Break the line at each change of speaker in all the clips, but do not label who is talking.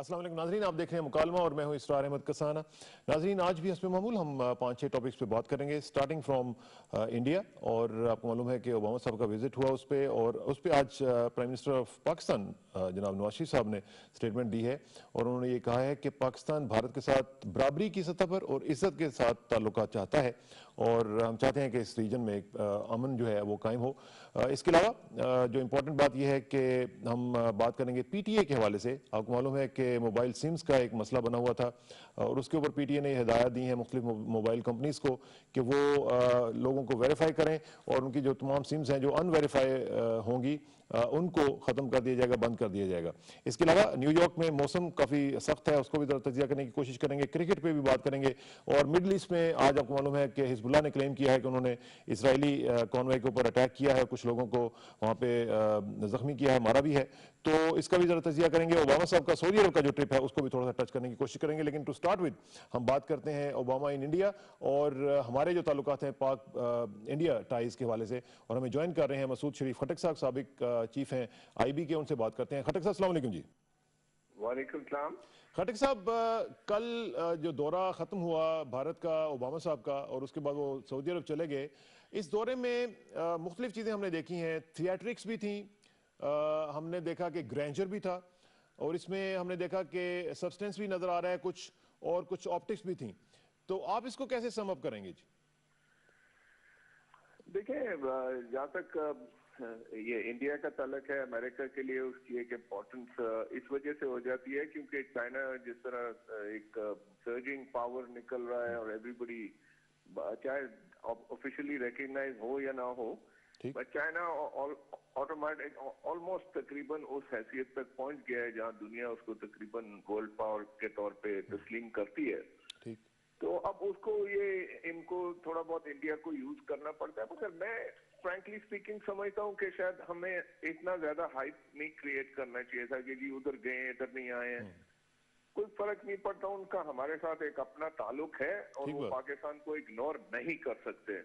अस्सलाम वालेकुम नाज़रीन, आप देख रहे हैं मुकालमा और मैं हूं इसरार अहमद कसाना। नाज़रीन, आज भी हस्ब मामूल हम 5-6 टॉपिक्स पे बात करेंगे, स्टार्टिंग फ्रॉम इंडिया। और आपको मालूम है कि ओबामा साहब का विजिट हुआ उस पर, और उस पर आज प्राइम मिनिस्टर ऑफ पाकिस्तान जनाब नवाज शरीफ साहब ने स्टेटमेंट दी है और उन्होंने ये कहा है कि पाकिस्तान भारत के साथ बराबरी की सतह पर और इज्जत के साथ ताल्लुकात चाहता है और हम चाहते हैं कि इस रीजन में एक अमन जो है वो कायम हो। इसके अलावा जो इम्पोर्टेंट बात यह है कि हम बात करेंगे पीटीए के हवाले से। आपको मालूम है कि मोबाइल सिम्स का एक मसला बना हुआ था और उसके ऊपर पीटीए ने हिदायत दी है मुख्तलिफ मोबाइल कंपनीज को कि वो लोगों को वेरीफाई करें और उनकी जो तमाम सिम्स हैं जो अनवेरीफाई होंगी उनको ख़त्म कर दिया जाएगा, बंद कर दिया जाएगा। इसके अलावा न्यूयॉर्क में मौसम काफ़ी सख्त है, उसको भी तजिया करने की कोशिश करेंगे। क्रिकेट पे भी बात करेंगे और मिडल ईस्ट में आज आपको मालूम है कि हिजबुल्लाह ने क्लेम किया है कि उन्होंने इसराइली कॉन्वॉय के ऊपर अटैक किया है, कुछ लोगों को वहाँ पे जख्मी किया है, मारा भी है। तो इसका भी जरा तजिया करेंगे। ओबामा साहब का सऊदी अरब का जो ट्रिप है उसको भी थोड़ा सा टच करने की कोशिश करेंगे। लेकिन टू स्टार्ट विद हम बात करते हैं ओबामा इन इंडिया और हमारे जो ताल्लुकात हैं पाक इंडिया टाइज के हवाले से। और हमें ज्वाइन कर रहे हैं मसूद शरीफ खटक साहब, साबिक चीफ हैं आईबी के, उनसे बात करते हैं। खटक साहब अस्सलाम वालेकुम जी।
वालेकुम सलाम।
खटक साहब, कल जो दौरा ख़त्म हुआ भारत का ओबामा साहब का और उसके बाद वो सऊदी अरब चले गए, इस दौरे में मुख्तलिफ चीज़ें हमने देखी हैं। थिएट्रिक्स भी थी, हमने देखा कि ग्रैंडर भी था और इसमें हमने देखा कि सब्सटेंस भी नज़र आ रहा है कुछ, और कुछ ऑप्टिक्स भी थी। तो आप इसको कैसे सम अप करेंगे जी?
देखिए, जहाँ तक ये इंडिया का ताल्लुक है, अमेरिका के लिए उसकी एक इम्पोर्टेंस इस वजह से हो जाती है क्योंकि चाइना जिस तरह एक सर्जिंग पावर निकल रहा है और एवरीबडी चाहे ऑफिशियली रिकग्नाइज हो या ना हो, बट चाइना ऑटोमेटिक ऑलमोस्ट तकरीबन उस हैसियत तक पहुंच गया है जहाँ दुनिया उसको तकरीबन वर्ल्ड पावर के तौर पे तस्लीम करती है। तो अब उसको ये इनको थोड़ा बहुत इंडिया को यूज करना पड़ता है। मगर मैं फ्रैंकली स्पीकिंग समझता हूँ कि शायद हमें इतना ज्यादा हाइप नहीं क्रिएट करना चाहिए था कि जी उधर गए इधर नहीं आए हैं। कोई फर्क नहीं पड़ता, उनका हमारे साथ एक अपना ताल्लुक है और वो पाकिस्तान को इग्नोर नहीं कर सकते।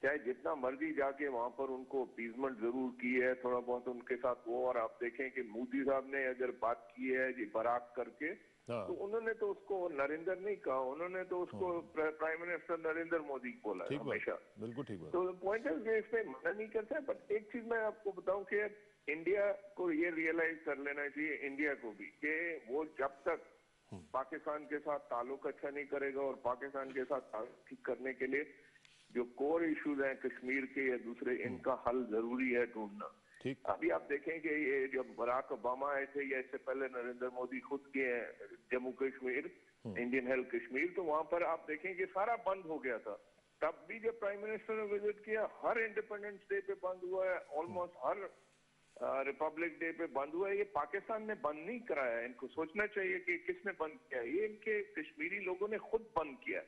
चाहे जितना मर्जी जाके वहां पर उनको अपीजमेंट जरूर की है थोड़ा बहुत उनके साथ वो, और आप देखें कि मोदी साहब ने अगर बात की है जी बराक करके, तो उन्होंने तो उसको नरेंद्र नहीं कहा, उन्होंने तो उसको प्राइम मिनिस्टर नरेंद्र मोदी बोला है हमेशा।
बिल्कुल ठीक बात।
तो पॉइंट है इस पे मना नहीं करता है, बट एक चीज मैं आपको बताऊं कि इंडिया को ये रियलाइज कर लेना चाहिए, इंडिया को भी, कि वो जब तक पाकिस्तान के साथ ताल्लुक अच्छा नहीं करेगा और पाकिस्तान के साथ ताल्लुक ठीक करने के लिए जो कोर इश्यूज हैं कश्मीर के या दूसरे, इनका हल जरूरी है ढूंढना। अभी आप देखें कि ये जब बराक ओबामा आए थे या इससे पहले नरेंद्र मोदी खुद गए हैं जम्मू कश्मीर, इंडियन हेल्थ कश्मीर, तो वहां पर आप देखें कि सारा बंद हो गया था। तब भी जब प्राइम मिनिस्टर ने विजिट किया, हर इंडिपेंडेंस डे पे बंद हुआ है, ऑलमोस्ट हर रिपब्लिक डे पे बंद हुआ है। ये पाकिस्तान ने बंद नहीं कराया है, इनको सोचना चाहिए कि किसने बंद किया, ये इनके कश्मीरी लोगों ने खुद बंद किया।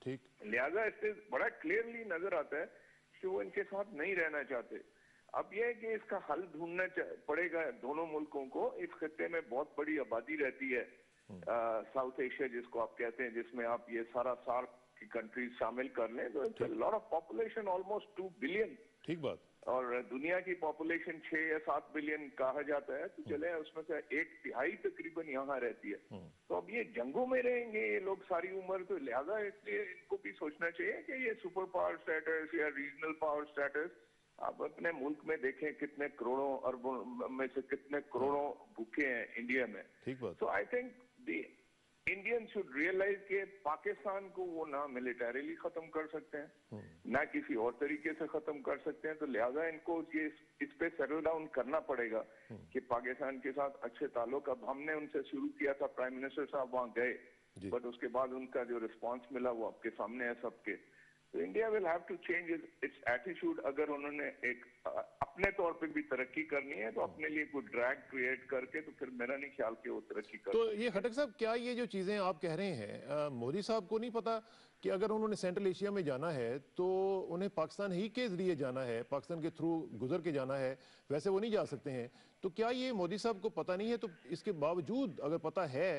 लिहाजा इससे बड़ा क्लियरली नजर आता है कि वो इनके साथ नहीं रहना चाहते। अब यह है कि इसका हल ढूंढना पड़ेगा दोनों मुल्कों को। इस खत्ते में बहुत बड़ी आबादी रहती है, साउथ एशिया जिसको आप कहते हैं, जिसमें आप ये सारा सार्क की कंट्रीज शामिल कर लें तो it's a lot of population, almost 2 billion.
ठीक बात।
और दुनिया की पॉपुलेशन 6 या 7 बिलियन कहा जाता है, तो चले उसमें से 1/3 तकरीबन यहाँ रहती है। तो अब ये जंगों में रहेंगे ये लोग सारी उम्र, तो लिहाजा इसलिए इनको भी सोचना चाहिए कि ये सुपर पावर स्टेटस या रीजनल पावर स्टेटस, आप अपने मुल्क में देखें कितने करोड़ों अरबों में से कितने करोड़ों भूखे हैं इंडिया में। So I think the Indian should realise कि पाकिस्तान को वो ना मिलिटरीली खत्म कर सकते हैं ना किसी और तरीके से खत्म कर सकते हैं। तो लिहाजा इनको ये इस पे सेटल डाउन करना पड़ेगा कि पाकिस्तान के साथ अच्छे ताल्लुक। अब हमने उनसे शुरू किया था, प्राइम मिनिस्टर साहब वहां गए, बट उसके बाद उनका जो रिस्पॉन्स मिला वो आपके सामने है सबके। तो India will have to change its attitude. अगर उन्होंने एक अपने तौर पे भी तरक्की करनी है तो अपने लिए कोई ड्रैग क्रिएट करके, तो फिर मेरा नहीं ख्याल कि वो तरक्की कर।
तो ये खटक साहब, क्या ये जो चीजें आप कह रहे हैं मोदी साहब को नहीं पता कि अगर उन्होंने सेंट्रल एशिया में जाना है तो उन्हें पाकिस्तान ही के जरिए जाना है, पाकिस्तान के थ्रू गुजर के जाना है, वैसे वो नहीं जा सकते हैं? तो क्या ये मोदी साहब को पता नहीं है? तो इसके बावजूद अगर पता है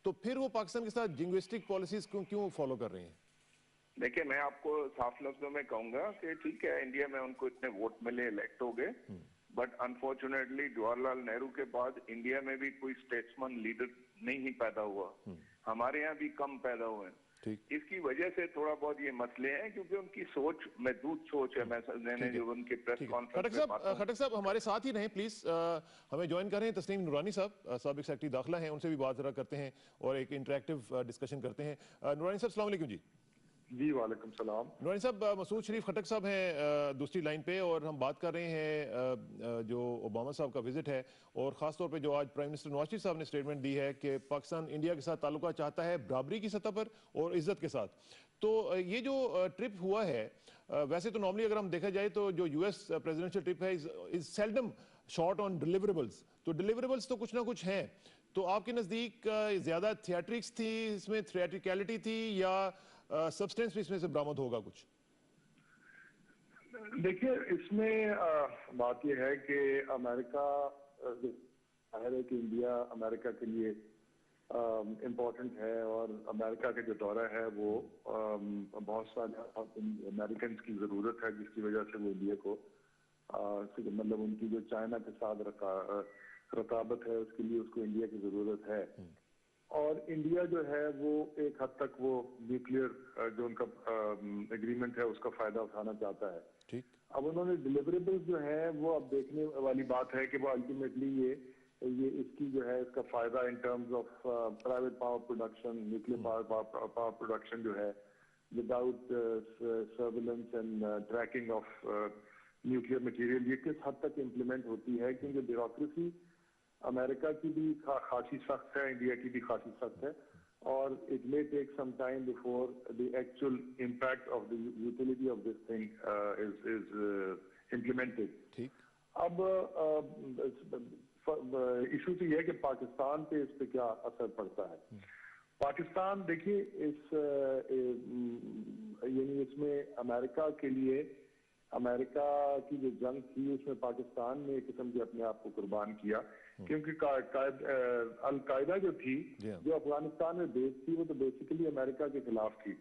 तो फिर वो पाकिस्तान के साथ जिंग्विस्टिक पॉलिसीज क्यों फॉलो कर रहे हैं?
देखिए, मैं आपको साफ लफ्जों में कहूंगा कि ठीक है इंडिया में उनको इतने वोट मिले, इलेक्ट हो गए, बट अनफॉर्चुनेटली जवाहरलाल नेहरू के बाद इंडिया में भी कोई स्टेट्समैन लीडर नहीं ही पैदा हुआ, हमारे यहाँ भी कम पैदा हुए। इसकी वजह से थोड़ा बहुत ये मसले हैं, क्योंकि उनकी सोच महदूद सोच है। मैंने जो उनके प्रेस कॉन्फ्रेंस
खटक साहब हमारे साथ ही रहें प्लीज, हमें ज्वाइन करें। तस्नीम नूरानी साहब साबिक सेक्रेटरी दाखिला हैं, उनसे भी बात जरा करते हैं और एक इंटरेक्टिव डिस्कशन करते हैं। नूरानी साहब अस्सलाम वालेकुम।
जी वालेकुम सलाम।
नूरानी साहब, मसूद शरीफ खटक साहब हैं दूसरी लाइन पे, और हम बात कर रहे हैं जो ओबामा साहब का विजिट है, और खासतौर पे जो आज प्राइम मिनिस्टर नवाज शरीफ साहब ने स्टेटमेंट दी है कि पाकिस्तान इंडिया के साथ ताल्लुका चाहता है बराबरी की सतह पर और इज्जत के साथ। तो ये जो ट्रिप हुआ है, वैसे तो नॉर्मली अगर हम देखा जाए तो जो यूएस प्रेसिडेंशियल ट्रिप है is seldom short on deliverables, तो डिलीवरेबल्स तो कुछ ना कुछ हैं। तो आपके नजदीक ज्यादा थिएट्रिक्स थी इसमें, थिएट्रिकलिटी थी, या सब्सटेंस भी इसमें से बरामद होगा कुछ?
देखिए, इसमें बात यह है कि अमेरिका जाहिर है कि इंडिया अमेरिका के लिए इम्पोर्टेंट है, और अमेरिका का जो दौरा है वो बहुत सारे अमेरिकन की ज़रूरत है, जिसकी वजह से वो इंडिया को मतलब उनकी जो चाइना के साथ रकाबत है उसके लिए उसको इंडिया की ज़रूरत है। और इंडिया जो है वो एक हद तक वो न्यूक्लियर जो उनका एग्रीमेंट है उसका फायदा उठाना चाहता है।
ठीक।
अब उन्होंने डिलीवरेबल्स जो है वो अब देखने वाली बात है कि वो अल्टीमेटली ये इसकी जो है इसका फायदा in terms of private power production, nuclear power production जो है without surveillance and tracking of nuclear material, ये किस हद तक इम्प्लीमेंट होती है, क्योंकि ब्यूरोक्रेसी अमेरिका की भी खासी सख्त है, इंडिया की भी खासी सख्त है, और it may take some time before the actual impact of the utility of this thing is implemented.
ठीक।
अब इशू तो यह है कि पाकिस्तान पे इस पे क्या असर पड़ता है। पाकिस्तान देखिए यानी इसमें अमेरिका के लिए, अमेरिका की जो जंग थी उसमें पाकिस्तान ने एक किस्म के अपने आप को कुर्बान किया, क्योंकि अल-कायदा जो थी जो अफगानिस्तान में बेस थी वो तो बेसिकली अमेरिका के खिलाफ थी,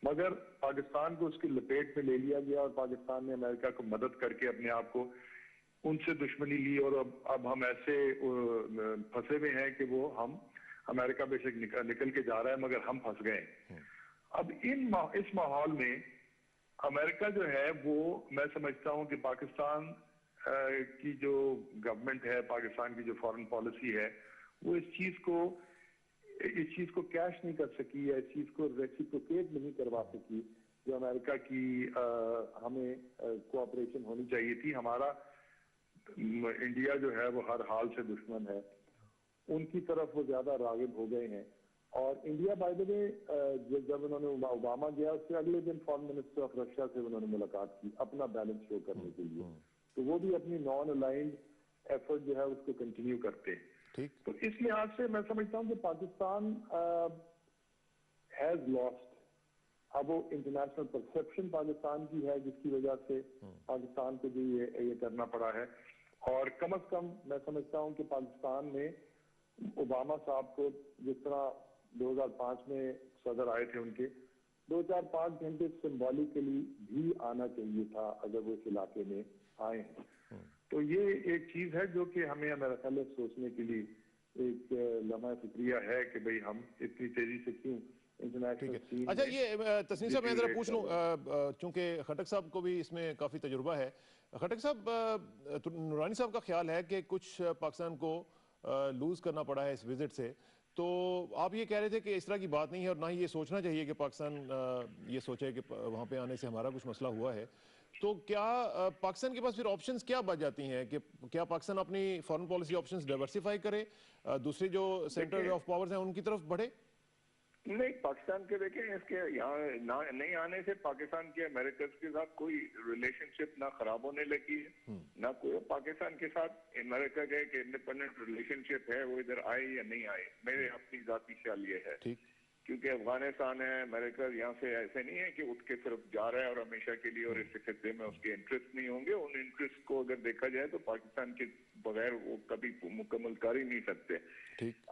मगर पाकिस्तान को उसकी लपेट में ले लिया गया और पाकिस्तान ने अमेरिका को मदद करके अपने आप को उनसे दुश्मनी ली, और अब हम ऐसे फंसे हुए हैं कि वो हम अमेरिका बेशक निकल के जा रहा है मगर हम फंस गए। अब इस माहौल में अमेरिका जो है वो, मैं समझता हूं कि पाकिस्तान की जो गवर्नमेंट है, पाकिस्तान की जो फॉरेन पॉलिसी है, वो इस चीज को कैश नहीं कर सकी, या इस चीज को रेसिप्रोकेट नहीं करवा सकी जो अमेरिका की हमें कोऑपरेशन होनी चाहिए थी। हमारा इंडिया जो है वो हर हाल से दुश्मन है, उनकी तरफ वो ज्यादा रागिब हो गए हैं। और इंडिया बाय द वे जब उन्होंने ओबामा गया उससे अगले दिन फॉरेन मिनिस्टर ऑफ रशिया से उन्होंने मुलाकात की अपना बैलेंस शो करने के लिए, तो वो भी अपनी नॉन अलाइंड एफर्ट जो है उसको कंटिन्यू करते हैं।
ठीक।
तो इस लिहाज से मैं समझता हूँ कि पाकिस्तान हैज लॉस्ट। अब वो इंटरनेशनल परसेप्शन पाकिस्तान की है जिसकी वजह से पाकिस्तान को भी ये करना पड़ा है, और कम से कम मैं समझता हूँ कि पाकिस्तान ने ओबामा साहब को, जिस तरह 2005 में सदर आए थे उनके, 2-4-5 घंटे सिंबॉलिकली भी आना चाहिए था अगर वो इस इलाके में आए हैं। तो ये एक चीज है जो कि हमें मेरा ख्याल सोचने के लिए एक लम्हा फिक्रिया है कि भाई हम इतनी तेजी से क्यों इंटरनेशनल सीन।
अच्छा, ये तस्नीम साहब मैं जरा पूछ लूं, चूंकि खटक साहब को भी इसमें काफी तजुर्बा है। खटक साहब, नूरानी साहब का ख्याल है कि कुछ पाकिस्तान को लूज करना पड़ा है इस विजिट से, तो आप ये कह रहे थे कि इस तरह की बात नहीं है और ना ही ये सोचना चाहिए कि पाकिस्तान ये सोचे कि वहां पे आने से हमारा कुछ मसला हुआ है। तो क्या पाकिस्तान के पास फिर ऑप्शंस क्या बच जाती हैं कि क्या पाकिस्तान अपनी फॉरेन पॉलिसी ऑप्शंस डाइवर्सिफाई करे, दूसरे जो सेंटर ऑफ पावर्स हैं उनकी तरफ बढ़े?
नहीं, पाकिस्तान के देखें, इसके यहाँ नहीं आने से पाकिस्तान के अमेरिका के साथ कोई रिलेशनशिप ना खराब होने लगी है, ना कोई पाकिस्तान के साथ अमेरिका का एक इंडिपेंडेंट रिलेशनशिप है, वो इधर आए या नहीं आए। मेरे अपनी जाती ख्याल ये है, क्योंकि अफगानिस्तान है, अमेरिका यहाँ से ऐसे नहीं है कि उठ के सिर्फ जा रहा है और हमेशा के लिए, और इस खिते में उसके इंटरेस्ट नहीं होंगे। उन इंटरेस्ट को अगर देखा जाए तो पाकिस्तान के बगैर वो कभी मुकम्मल कर ही नहीं सकते।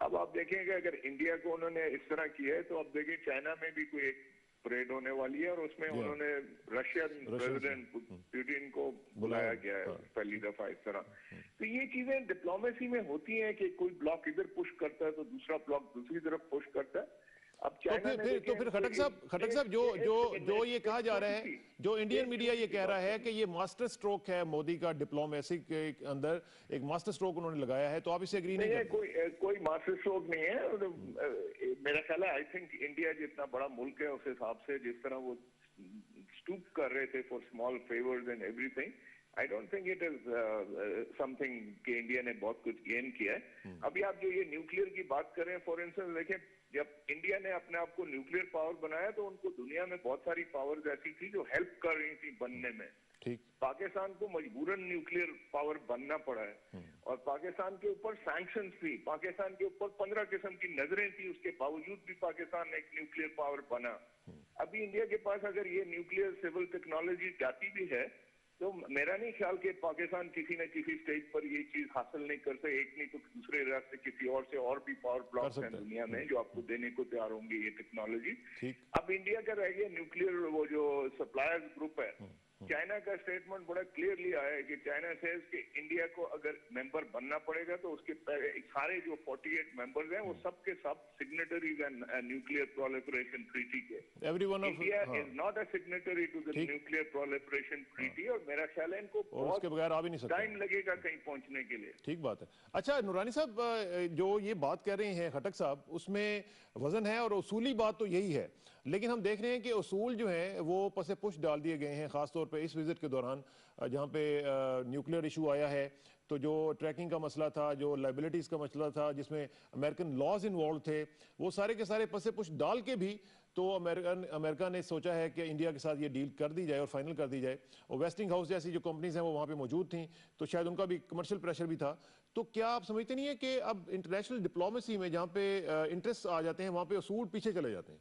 अब आप देखेंगे अगर इंडिया को उन्होंने इस तरह किया है, तो अब देखिए चाइना में भी कोई एक परेड होने वाली है और उसमें उन्होंने रशियन प्रेसिडेंट पुतिन को बुलाया गया है पहली दफा इस तरह। तो ये चीजें डिप्लोमेसी में होती हैं कि कोई ब्लॉक इधर पुश करता है तो दूसरा ब्लॉक दूसरी तरफ पुश करता है। अब चाइना
तो फिर खटक साहब जो ये कहा जा रहा है, जो इंडियन मीडिया ये कह रहा है कि ये मास्टर स्ट्रोक है मोदी का डिप्लोमेसी के अंदर, एक मास्टर स्ट्रोक उन्होंने लगाया है, तो आप इसे एग्री नहीं
है? कोई मास्टर स्ट्रोक नहीं है। मेरा ख्याल है आई थिंक इंडिया जितना बड़ा मुल्क है उस हिसाब से जिस तरह वो स्टूप कर रहे थे for small favours and everything, I don't think it is something कि इंडिया ने बहुत कुछ गेन किया है। अभी आप जो ये न्यूक्लियर की बात कर रहे हैं, फॉर इंस्टेंस देखें, जब इंडिया ने अपने आप को न्यूक्लियर पावर बनाया तो उनको दुनिया में बहुत सारी पावर्स ऐसी थी जो हेल्प कर रही थी बनने में।
ठीक,
पाकिस्तान को मजबूरन न्यूक्लियर पावर बनना पड़ा है और पाकिस्तान के ऊपर सैंक्शंस थी, पाकिस्तान के ऊपर 15 किस्म की नजरें थी, उसके बावजूद भी पाकिस्तान एक न्यूक्लियर पावर बना। अभी इंडिया के पास अगर ये न्यूक्लियर सिविल टेक्नोलॉजी जाती भी है तो मेरा नहीं ख्याल कि पाकिस्तान किसी न किसी स्टेज पर ये चीज हासिल नहीं कर सकते, एक नहीं तो दूसरे रास्ते किसी और से और भी पावर ब्लॉक्स हैं दुनिया में जो आपको देने को तैयार होंगे ये टेक्नोलॉजी। अब इंडिया का रह गया न्यूक्लियर वो जो सप्लायर्स ग्रुप है, चाइना का स्टेटमेंट बड़ा क्लियरली आया है कि चाइना सेज कि इंडिया को अगर मेंबर बनना पड़ेगा तो उसके सारे जो 48 मेंबर्स हैं वो सब के सब signatories and nuclear proliferation treaty के। India is not a signatory to the nuclear proliferation treaty और मेरा ख्याल है इनको
उसके बगैर आ भी नहीं सकते,
टाइम लगेगा कहीं पहुंचने के लिए।
ठीक बात है। अच्छा नुरानी साहब, जो ये बात कर रहे हैं खटक साहब, उसमें वजन है और उसूली बात तो यही है, लेकिन हम देख रहे हैं कि उसूल जो हैं वो पसे पुश डाल दिए गए हैं, खासतौर पे इस विजिट के दौरान जहां पे न्यूक्लियर इशू आया है। तो जो ट्रैकिंग का मसला था, जो लाइबिलिटीज का मसला था, जिसमें अमेरिकन लॉज इन्वॉल्व थे, वो सारे के सारे पसे पुश डाल के भी तो अमेरिका ने सोचा है कि इंडिया के साथ ये डील कर दी जाए और फाइनल कर दी जाए। और वेस्टिंग हाउस जैसी जो कंपनीज हैं वो वहाँ पे मौजूद थी, तो शायद उनका भी कमर्शियल प्रेशर भी था। तो क्या आप समझते नहीं है कि अब इंटरनेशनल डिप्लोमेसी में जहाँ पे इंटरेस्ट आ जाते हैं वहाँ पे उसूल पीछे चले जाते हैं?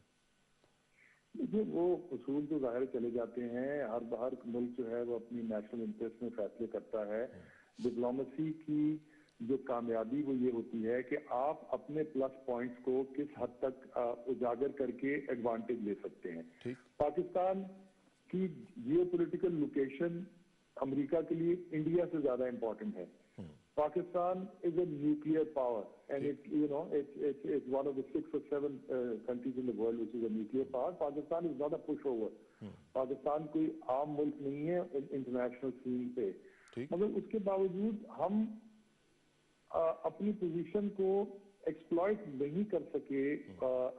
देखिए, वो उसूल तो जाहिर चले जाते हैं, हर मुल्क जो है वो अपनी नेशनल इंटरेस्ट में फैसले करता है। डिप्लोमेसी की जो कामयाबी वो ये होती है कि आप अपने प्लस पॉइंट्स को किस हद तक उजागर करके एडवांटेज ले सकते हैं। पाकिस्तान की जियोपॉलिटिकल लोकेशन अमेरिका के लिए इंडिया से ज्यादा इंपॉर्टेंट है। Pakistan is a nuclear power, and it's one of the 6 or 7 countries in the world which is a nuclear power. Pakistan is not a pushover. Pakistan कोई आम मुल्क नहीं है इंटरनेशनल सीन पे, मगर उसके बावजूद हम अपनी पोजीशन को एक्सप्लॉइट नहीं कर सके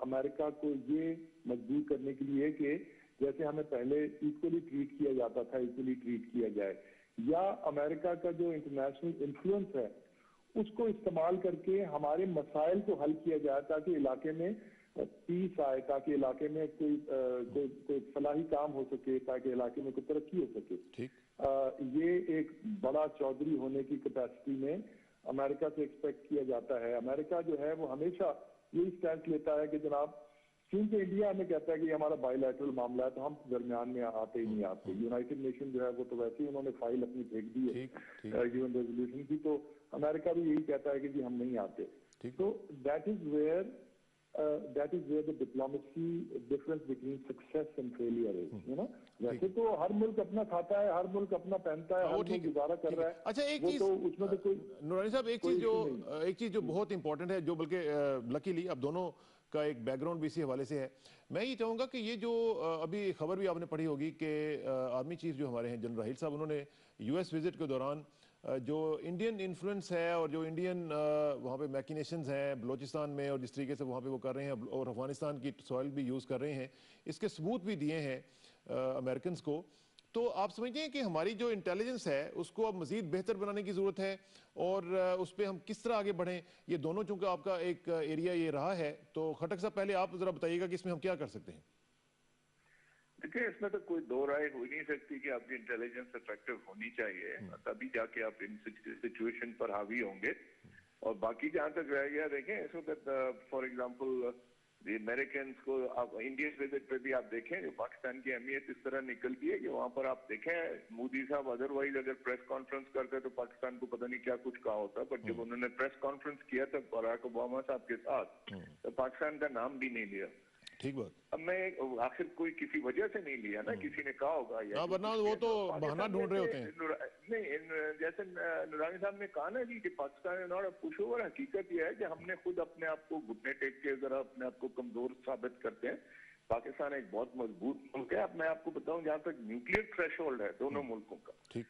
अमेरिका को ये मजबूर करने के लिए कि जैसे हमें पहले इक्वली ट्रीट किया जाता था, इक्वली ट्रीट किया जाए, या अमेरिका का जो इंटरनेशनल इन्फ्लुएंस है उसको इस्तेमाल करके हमारे मसाइल को हल किया जाए ताकि इलाके में पीस आए, ताकि इलाके में कोई फलाही काम हो सके, ताकि इलाके में कोई तरक्की हो सके। ये एक बड़ा चौधरी होने की कैपेसिटी में अमेरिका से एक्सपेक्ट किया जाता है। अमेरिका जो है वो हमेशा यही स्टैंड लेता है कि जनाब, क्योंकि इंडिया हमें कहता है कि हमारा बायलैटरल मामला है तो हम दरमियान में आते ही नहीं आते। यूनाइटेड नेशन जो है वो तो वैसे ही उन्होंने फाइल अपनी फेंक दी है यूएन रेजोल्यूशन की, तो अमेरिका भी यही कहता है कि जी हम नहीं आते। तो that is where the diplomacy difference between success and failure is, you know. वैसे तो हर मुल्क अपना खाता है, हर मुल्क अपना पहनता है, हर मुल्क गुजारा कर रहा है।
अच्छा, एक चीज
तो उसमें तो कोई
नुरानी साहब, एक चीज जो बहुत इंपॉर्टेंट है, जो बल्कि लकीली अब दोनों का एक बैकग्राउंड भी इसी हवाले से है, मैं ये चाहूँगा कि ये जो अभी खबर भी आपने पढ़ी होगी कि आर्मी चीफ जो हमारे हैं जनरल राहिल साहब, उन्होंने यूएस विजिट के दौरान जो इंडियन इन्फ्लुएंस है और जो इंडियन वहाँ पे मैकिनेशंस हैं बलूचिस्तान में और जिस तरीके से वहाँ पे वो कर रहे हैं और अफगानिस्तान की सॉइल भी यूज़ कर रहे हैं, इसके सबूत भी दिए हैं अमेरिकन को। तो आप समझते हैं कि हमारी जो इंटेलिजेंस है उसको अब मजीद बेहतर बनाने की ज़रूरत है और उस पर हम किस तरह आगे बढ़ें? ये दोनों, चूंकि आपका एक एरिया ये रहा है, तो खटक साहब पहले आप ज़रा बताइएगा कि इसमें हम क्या कर सकते हैं।
देखिए, इसमें तो कोई दो राय हो ही नहीं सकती कि आपकी इंटेलिजेंस इफेक्टिव होनी चाहिए, तभी जाके आप इन सिचुएशन पर हावी होंगे। और बाकी जहाँ तक रह गया, देखें इस वक्त फॉर एग्जाम्पल अमेरिकन को आप इंडियन विजिट पे भी आप देखें, जो पाकिस्तान की अहमियत इस तरह निकलती है कि वहां पर आप देखें मोदी साहब अदरवाइज अगर प्रेस कॉन्फ्रेंस करते तो पाकिस्तान को पता नहीं क्या कुछ कहा होता, बट जब उन्होंने प्रेस कॉन्फ्रेंस किया था बराक ओबामा साहब के साथ तो पाकिस्तान का नाम भी नहीं लिया।
ठीक बात।
अब मैं आखिर कोई किसी वजह से नहीं लिया ना, किसी ने कहा होगा या
वरना वो तो बहाना ढूंढ रहे होते हैं।
नहीं, जैसे नुरानी साहब ने कहा ना जी कि पाकिस्तान है नॉट अ पुशओवर, हकीकत यह है कि हमने खुद अपने आप को घुटने टेक के जरा अपने आप को कमजोर साबित करते हैं। पाकिस्तान एक बहुत मजबूत मुल्क है। अब मैं आपको बताऊं, जहां तक न्यूक्लियर थ्रेशोल्ड है दोनों मुल्कों का,
ठीक,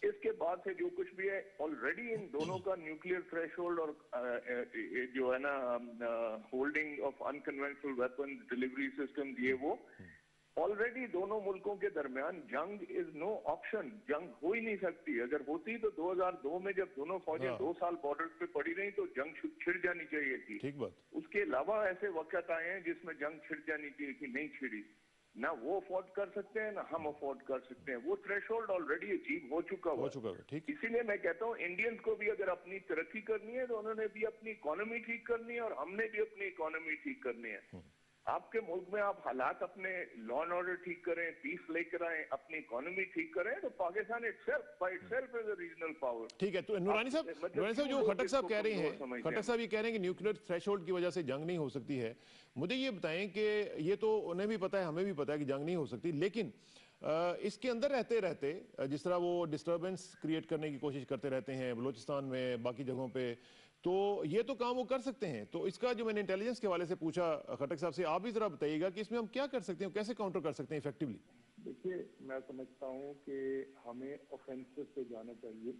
इसके बाद से जो कुछ भी है ऑलरेडी इन दोनों का न्यूक्लियर थ्रेशोल्ड और जो है ना holding of unconventional weapon delivery system, ये वो ऑलरेडी दोनों मुल्कों के दरमियान जंग इज नो ऑप्शन, जंग हो ही नहीं सकती। अगर होती तो 2002 में जब दोनों फौजें 2 साल बॉर्डर पे पड़ी रही तो जंग छिड़ जानी चाहिए थी।
ठीक बात।
उसके अलावा ऐसे वक्त आए हैं जिसमें जंग छिड़ जानी चाहिए थी, नहीं छिड़ी। ना वो अफोर्ड कर सकते हैं ना हम अफोर्ड कर सकते हैं। वो थ्रेशोल्ड ऑलरेडी अचीव हो चुका है।
ठीक।
इसीलिए मैं कहता हूँ इंडियंस को भी अगर अपनी तरक्की करनी है तो उन्होंने भी अपनी इकोनॉमी ठीक करनी है और हमने भी अपनी इकोनॉमी ठीक करनी है। आपके मुल्क में आप हालात अपने लॉ एंड ऑर्डर ठीक करें, पीस लेकर आए, अपनी इकोनॉमी ठीक करें, तो Pakistan itself by itself is a regional power.
ठीक है, तो नुरानी साहब जो खट्टर साहब कह रहे हैं, खट्टर साहब ये कह रहे हैं कि न्यूक्लियर थ्रेशोल्ड की वजह से जंग नहीं हो सकती है। मुझे ये बताएं कि ये तो उन्हें भी पता है, हमें भी पता है कि जंग नहीं हो सकती, लेकिन इसके अंदर रहते रहते जिस तरह वो डिस्टर्बेंस क्रिएट करने की कोशिश करते रहते हैं बलूचिस्तान में, बाकी जगहों पे, तो ये तो काम वो कर सकते हैं। तो इसका जो मैंने इंटेलिजेंस के हवाले से पूछा खट्टर साहब से, आप भी जरा बताइएगा कि इसमें हम क्या कर सकते हैं, कैसे काउंटर कर सकते हैं इफेक्टिवली।
देखिए, मैं समझता हूँ कि हमें ऑफेंसिव पे जाना चाहिए।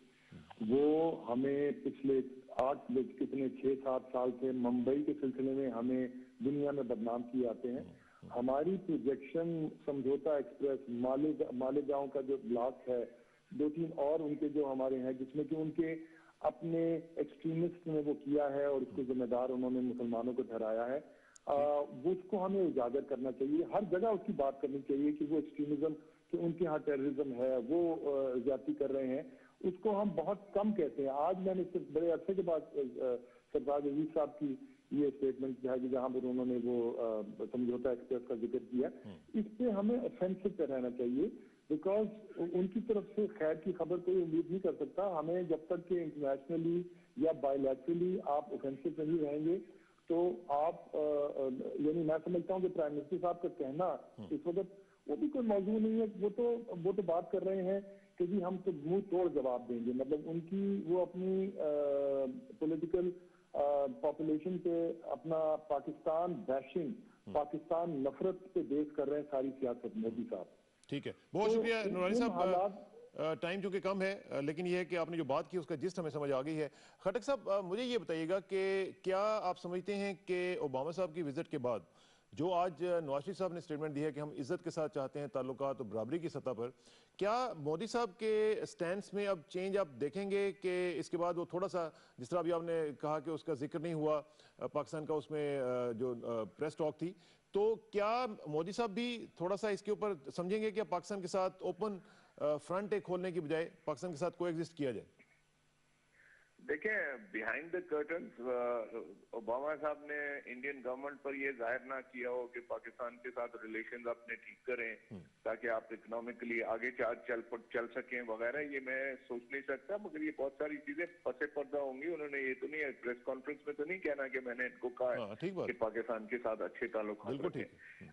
वो हमें पिछले 6-7 साल से मुंबई के सिलसिले में हमें दुनिया में बदनाम किए जाते हैं। हमारी प्रोजेक्शन समझौता एक्सप्रेस, मालेगांव का जो ब्लास्ट है, 2-3 और उनके जो हमारे हैं, जिसमें कि उनके अपने एक्सट्रीमिस्ट ने वो किया है और उसके जिम्मेदार उन्होंने मुसलमानों को ठहराया है, वो उसको हमें उजागर करना चाहिए। हर जगह उसकी बात करनी चाहिए कि वो एक्सट्रीमिज्म, कि उनके यहाँ टेररिज्म है, वो ज्यादती कर रहे हैं, उसको हम बहुत कम कहते हैं। आज मैंने सिर्फ बड़े अरसे के बाद सरदार अजीज साहब की ये स्टेटमेंट है कि जहां पर उन्होंने वो समझौता एक्सप्रेस का जिक्र किया, इस पे हमें ऑफेंसिव पे रहना चाहिए, बिकॉज उनकी तरफ से खैर की खबर कोई उम्मीद नहीं कर सकता। हमें जब तक कि इंटरनेशनली या बायलैटरली आप ऑफेंसिव नहीं रहेंगे तो आप यानी मैं समझता हूँ कि प्राइम मिनिस्टर साहब का कहना इस वक्त वो भी कोई मौजूद नहीं है। वो तो बात कर रहे हैं कि जी हम तो मुंह तोड़ जवाब देंगे, मतलब उनकी वो अपनी पॉलिटिकल पॉपुलेशन पे अपना पाकिस्तान बैशिंग, पाकिस्तान नफरत पे बेस कर रहे हैं सारी सियासत मोदी साहब।
ठीक है, बहुत शुक्रिया नुरानी साहब। टाइम चूंकि कम है, लेकिन यह है कि आपने जो बात की उसका जिस्ट हमें समझ आ गई है। खटक साहब, मुझे ये बताइएगा कि क्या आप समझते हैं कि ओबामा साहब की विजिट के बाद जो आज नवाज शरीफ साहब ने स्टेटमेंट दी है कि हम इज्जत के साथ चाहते हैं ताल्लुकात और बराबरी की सतह पर, क्या मोदी साहब के स्टैंड में अब चेंज आप देखेंगे कि इसके बाद वो थोड़ा सा, जिस तरह अभी आपने कहा कि उसका जिक्र नहीं हुआ पाकिस्तान का, उसमें जो प्रेस टॉक थी, तो क्या मोदी साहब भी थोड़ा सा इसके ऊपर समझेंगे कि पाकिस्तान के साथ ओपन फ्रंट एक खोलने की बजाय पाकिस्तान के साथ कोएग्जिस्ट किया जाए?
देखें, बिहाइंड द कर्टन्स ओबामा साहब ने इंडियन गवर्नमेंट पर यह जाहिर ना किया हो कि पाकिस्तान के साथ रिलेशंस अपने ठीक करें ताकि आप इकोनॉमिकली आगे चल सकें वगैरह, ये मैं सोच नहीं सकता। मगर ये बहुत सारी चीजें पसे पर्दा होंगी। उन्होंने ये तो नहीं प्रेस कॉन्फ्रेंस में तो नहीं कहना कि मैंने इनको कहा कि पाकिस्तान के साथ अच्छे ताल्लुक रखें।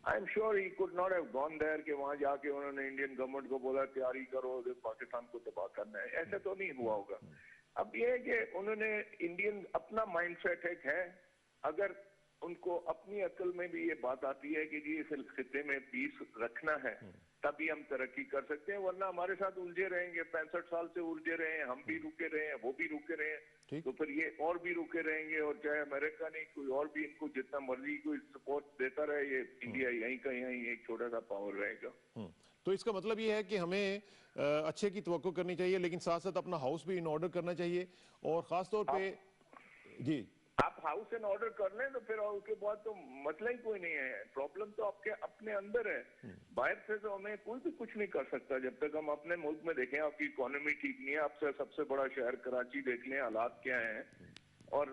I am sure he could not have gone there कि वहां जाके उन्होंने इंडियन गवर्नमेंट को बोला तैयारी करो पाकिस्तान को तबाह करना है, ऐसा तो नहीं हुआ होगा। अब ये है कि उन्होंने इंडियन अपना माइंडसेट एक है, अगर उनको अपनी अकल में भी ये बात आती है कि जी इस खिते में पीस रखना है तभी हम तरक्की कर सकते हैं, वरना हमारे साथ उलझे रहेंगे। 65 साल से उलझे रहे हैं, हम भी रुके रहे हैं, वो भी रुके रहे हैं, तो फिर ये और भी रुके रहेंगे। और चाहे अमेरिका नहीं कोई और भी इनको जितना मर्जी कोई सपोर्ट देता रहे, ये इंडिया यहीं का यहीं एक छोटा सा पावर रहेगा।
तो इसका मतलब ये है कि हमें अच्छे की तवक्को करनी चाहिए, लेकिन साथ साथ अपना हाउस भी इन ऑर्डर करना चाहिए। और खास तौर पे जी
आप हाउस इन ऑर्डर कर लें तो फिर उसके बाद तो मसला ही कोई नहीं है। प्रॉब्लम तो आपके अपने अंदर है, बाहर से तो हमें कोई भी कुछ नहीं कर सकता। जब तक हम अपने मुल्क में देखें आपकी इकोनॉमी ठीक नहीं है, आपसे सबसे बड़ा शहर कराची देख लें हालात क्या हैं, और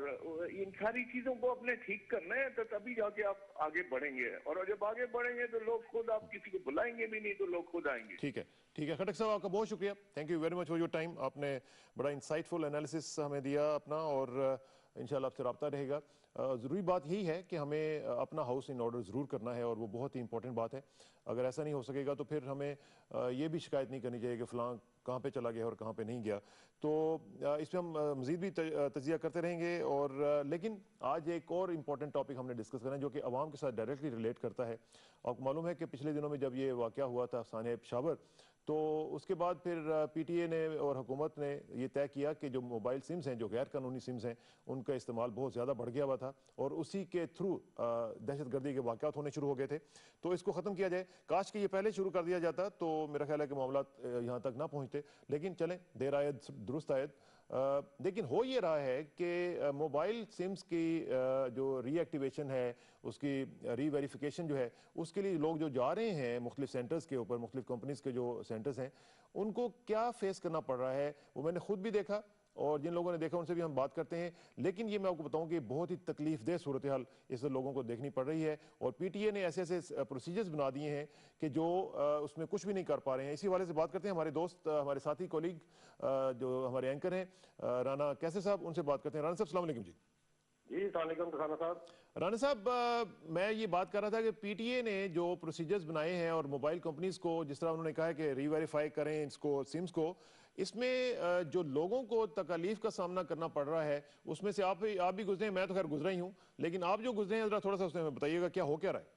इन सारी चीजों को अपने ठीक करना है तो तभी जाके आप आगे बढ़ेंगे। और जब आगे बढ़ेंगे तो लोग खुद, आप किसी को बुलाएंगे भी नहीं तो लोग खुद आएंगे।
ठीक है, ठीक है खटक साहब, आपका बहुत शुक्रिया। Thank you very much for your time. आपने बड़ा इंसाइटफुल एनालिसिस हमें दिया अपना, और इंशाल्लाह आपसे रब्ता रहेगा। ज़रूरी बात यही है कि हमें अपना हाउस इन ऑर्डर ज़रूर करना है, और वो बहुत ही इंपॉर्टेंट बात है। अगर ऐसा नहीं हो सकेगा तो फिर हमें ये भी शिकायत नहीं करनी चाहिए कि फ़लाँ कहाँ पे चला गया और कहाँ पे नहीं गया। तो इस पे हम मज़ीद भी तजिया करते रहेंगे। और लेकिन आज एक और इम्पॉर्टेंट टॉपिक हमने डिस्कस करना है जो कि अवाम के साथ डायरेक्टली रिलेट करता है। आपको मालूम है कि पिछले दिनों में जब ये वाक़या हुआ था सानिया पेशावर, तो उसके बाद फिर पीटीए ने और हुकूमत ने ये तय किया कि जो मोबाइल सिम्स हैं, जो गैर कानूनी सिम्स हैं, उनका इस्तेमाल बहुत ज़्यादा बढ़ गया हुआ था और उसी के थ्रू दहशतगर्दी के वाक़यात होने शुरू हो गए थे। तो इसको ख़त्म किया जाए। काश कि ये पहले शुरू कर दिया जाता तो मेरा ख्याल है कि मामला यहाँ तक ना पहुँचते। लेकिन चलें, देर आयद दुरुस्त आयद। लेकिन हो ये रहा है कि मोबाइल सिम्स की जो रीएक्टिवेशन है, उसकी रीवेरिफिकेशन जो है, उसके लिए लोग जो जा रहे हैं मुख्तलिफ सेंटर्स के ऊपर, मुख्तलिफ कंपनीज के जो सेंटर्स हैं, उनको क्या फेस करना पड़ रहा है वो मैंने खुद भी देखा और जिन लोगों ने देखा उनसे भी हम बात करते हैं। लेकिन ये मैं आपको बताऊं कि बहुत ही तकलीफदेह सूरत हाल इस लोगों को देखनी पड़ रही है और पीटीए ने ऐसे ऐसे प्रोसीजर्स बना दिए हैं कि जो उसमें कुछ भी नहीं कर पा रहे हैं। इसी वाले से बात करते हैं हमारे दोस्त, हमारे साथी, कोलीग, जो हमारे एंकर हैं राना कैसे साहब, उनसे बात करते हैं। राना साहब, अस्सलाम वालेकुम।
जी राना साहब।
राना साहब, मैं ये बात कर रहा था कि पीटीए ने जो प्रोसीजर्स बनाए हैं और मोबाइल कंपनीज को जिस तरह उन्होंने कहा है कि रीवेरीफाई करें इसको, सिम्स को, इसमें जो लोगों को तकलीफ का सामना करना पड़ रहा है उसमें से आप भी गुजरे हैं। मैं तो खैर गुजरा ही हूँ, लेकिन आप जो गुजरे हैं जरा थोड़ा सा उसमें बताइएगा क्या हो क्या रहा है।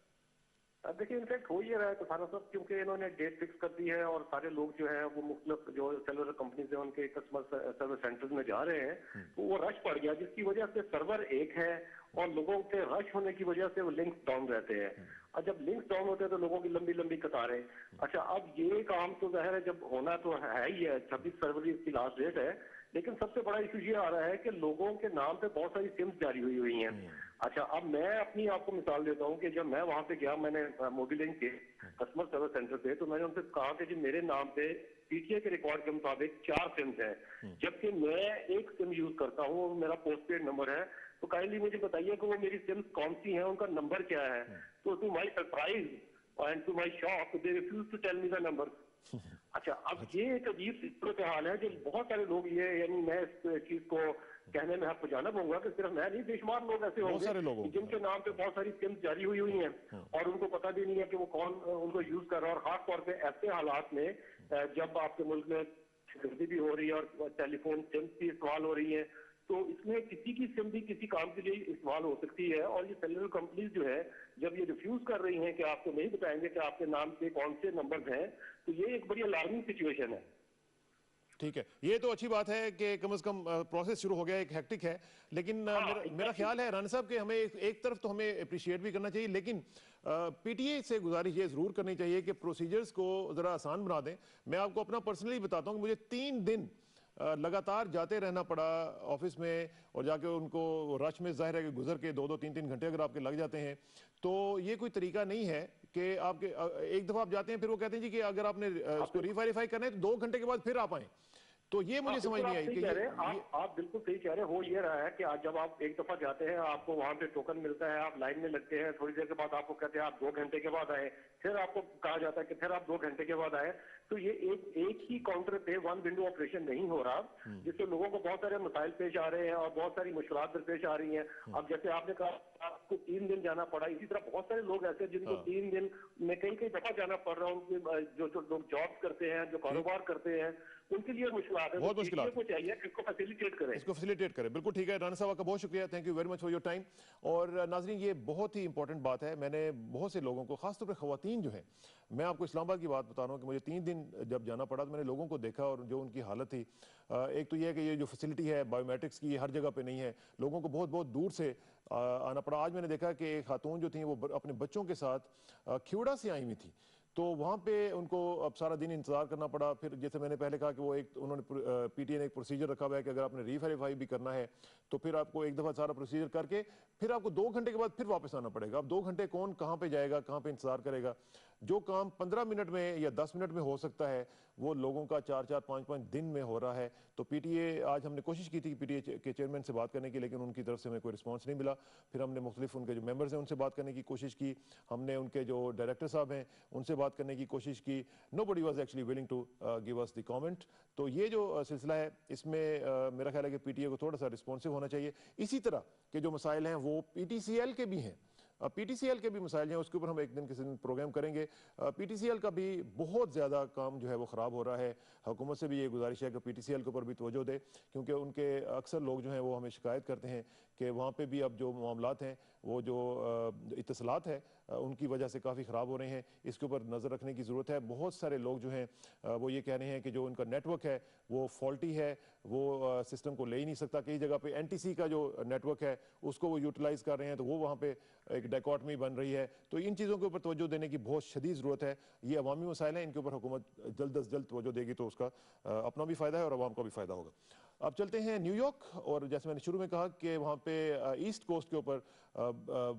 देखिए, इनफैक्ट हो ये रहा है तूफान साहब, क्योंकि इन्होंने डेट फिक्स कर दी है और सारे लोग जो है वो मुख्तलिफ जो सेलुलर कंपनीज है उनके कस्टमर सर्विस सेंटर्स में जा रहे हैं, तो वो रश पड़ गया जिसकी वजह से सर्वर एक है और लोगों के रश होने की वजह से वो लिंक्स डाउन रहते हैं। और जब लिंक्स डाउन होते हैं तो लोगों की लंबी लंबी कतारें। अच्छा, अब ये काम तो जाहिर है जब होना तो है ही है, 26 फरवरी इसकी लास्ट डेट है, लेकिन सबसे बड़ा इशू ये आ रहा है कि लोगों के नाम पे बहुत सारी सिम्स जारी हुई हैं। अच्छा, अब मैं अपनी आपको मिसाल देता हूँ कि जब मैं वहां पे गया, मैंने मोबिलिंक के कस्टमर सर्विस सेंटर पे, तो मैंने उनसे कहा कि जी मेरे नाम पे पीटीए के रिकॉर्ड के मुताबिक 4 सिम्स हैं, जबकि मैं एक सिम यूज करता हूँ, वो मेरा पोस्ट पेड नंबर है। तो काइंडली मुझे बताइए कि वो मेरी सिम्स कौन सी हैं, उनका नंबर क्या है। तो to my surprise and to my shock they refuse to tell me the number. अच्छा, अब ये एक अजीब सी सूरत हाल है जो बहुत सारे लोग, ये यानी मैं इस चीज को कहने में आपको जाना पड़ूंगा कि सिर्फ मैं नहीं, बेशुमार लोग ऐसे होंगे जिनके नाम पे बहुत सारी सिम्स जारी हुई हैं और उनको पता भी नहीं है कि वो कौन उनको यूज कर रहा है। और खासतौर पे ऐसे हालात में जब आपके मुल्क में गर्दी भी हो रही है और टेलीफोन सिम्स भी इस्तेमाल हो रही है, तो इसमें किसी की सिम भी किसी काम के लिए इस्तेमाल हो सकती है। और ये सेलुलर कंपनीज जो है जब ये रिफ्यूज कर रही हैं कि आपको नहीं बताएंगे कि आपके नाम पे कौन से नंबर हैं, तो ये एक बड़ी अलार्मिंग सिचुएशन है।
ठीक है, ये तो अच्छी बात है कि कम से कम प्रोसेस शुरू हो गया, एक हेक्टिक है। लेकिन मेरा ख्याल है राना साहब कि हमें एक तरफ तो हमें अप्रिशिएट भी करना चाहिए, लेकिन पीटीए से गुजारिश ये जरूर करनी चाहिए कि प्रोसीजर्स को जरा आसान बना दें। मैं आपको अपना पर्सनली बताता हूँ कि मुझे 3 दिन लगातार जाते रहना पड़ा ऑफिस में और जाके उनको रश में, जाहिर है कि गुजर के 2-2, 3-3 घंटे अगर आपके लग जाते हैं तो ये कोई तरीका नहीं है कि आपके एक दफा आप जाते हैं फिर वो कहते हैं जी कि अगर आपने उसको रीवेरीफाई करना है तो 2 घंटे के बाद फिर आप आए। तो ये मुझे समझ नहीं आई कि
आप बिल्कुल सही कह रहे हैं। हो ये रहा है कि आज जब आप एक दफा जाते हैं, आपको वहां पे टोकन मिलता है, आप लाइन में लगते हैं, थोड़ी देर के बाद आपको कहते हैं आप 2 घंटे के बाद आए, फिर आपको कहा जाता है कि फिर आप 2 घंटे के बाद आए। तो ये एक ही काउंटर पे वन विंडो ऑपरेशन नहीं हो रहा, जिससे लोगों को बहुत सारे मसाइल पेश आ रहे हैं और बहुत सारी मुश्किलात पेश आ रही हैं। अब जैसे आपने कहा आपको 3 दिन जाना पड़ा, इसी तरह बहुत सारे लोग ऐसे जिनको 3 दिन में कई कई दफा जाना पड़ रहा है। उनके जो लोग जॉब करते हैं, जो कारोबार करते हैं, उनके लिए मुश्किलात है।
बहुत मुश्किलात
को चाहिए कि इसको फैसिलिटेट करें,
इसको फैसिलिटेट करें। बिल्कुल ठीक है राना साहब, आपका बहुत शुक्रिया, thank you very much for your time. और नाजरीन, ये बहुत ही इंपॉर्टेंट बात है। मैंने बहुत से लोगों को, खासतौर पर खवातीन जो है, मैं आपको इस्लामाबाद की बात बता रहा हूँ कि मुझे 3 दिन जब जाना पड़ा तो मैंने लोगों को देखा और जो उनकी हालत थी, एक तो ये है कि ये जो फैसिलिटी है बायोमेट्रिक्स की हर जगह पे नहीं है, लोगों को बहुत बहुत दूर से आना पड़ा। आज मैंने देखा कि एक खातून जो थी वो अपने बच्चों के साथ खिवड़ा से आई हुई थी, तो वहाँ पे उनको अब सारा दिन इंतजार करना पड़ा। फिर जैसे मैंने पहले कहा कि वो एक उन्होंने पीटीए ने एक प्रोसीजर रखा हुआ है कि अगर आपने रीवेरीफाई भी करना है तो फिर आपको एक दफ़ा सारा प्रोसीजर करके फिर आपको 2 घंटे के बाद फिर वापस आना पड़ेगा। अब 2 घंटे कौन कहाँ पे जाएगा, कहाँ पे इंतजार करेगा। जो काम 15 मिनट में या 10 मिनट में हो सकता है वो लोगों का 4-4, 5-5 दिन में हो रहा है। तो पीटीए, आज हमने कोशिश की थी कि पीटीए के चेयरमैन से बात करने की, लेकिन उनकी तरफ से हमें कोई रिस्पांस नहीं मिला। फिर हमने मुख्तलिफ उनके जो मेंबर्स हैं उनसे बात करने की कोशिश की, हमने उनके जो डायरेक्टर साहब हैं उनसे बात करने की कोशिश की। Nobody was actually willing to give us the comment. तो ये जो सिलसिला है इसमें मेरा ख्याल है कि पीटीए को थोड़ा सा रिस्पॉन्सिव होना चाहिए। इसी तरह के जो मसाइल हैं वो पीटीसीएल के भी हैं, पीटीसीएल के भी मसाइल हैं, उसके ऊपर हम एक दिन किसी दिन प्रोग्राम करेंगे। पीटीसीएल का भी बहुत ज़्यादा काम जो है वो ख़राब हो रहा है। हुकूमत से भी ये गुजारिश है कि पीटीसीएल के ऊपर भी तवज्जो दे, क्योंकि उनके अक्सर लोग जो हैं वो हमें शिकायत करते हैं कि वहाँ पे भी अब जो मामलात हैं वो जो इत्तलात है उनकी वजह से काफ़ी ख़राब हो रहे हैं। इसके ऊपर नज़र रखने की ज़रूरत है। बहुत सारे लोग जो हैं वो ये कह रहे हैं कि जो उनका नेटवर्क है वो फॉल्टी है, वो सिस्टम को ले ही नहीं सकता। कई जगह पे एनटीसी का जो नेटवर्क है उसको वो यूटिलाइज़ कर रहे हैं, तो वो वहाँ पे एक डायकॉटमी बन रही है। तो इन चीज़ों के ऊपर तवज्जो देने की बहुत शदीद ज़रूरत है। ये अवामी मसाइल हैं, इनके ऊपर हुकूमत जल्द अज जल्द तवज्जो देगी तो उसका अपना भी फ़ायदा है और अवाम का भी फ़ायदा होगा। अब चलते हैं न्यूयॉर्क, और जैसे मैंने शुरू में कहा कि वहाँ पे ईस्ट कोस्ट के ऊपर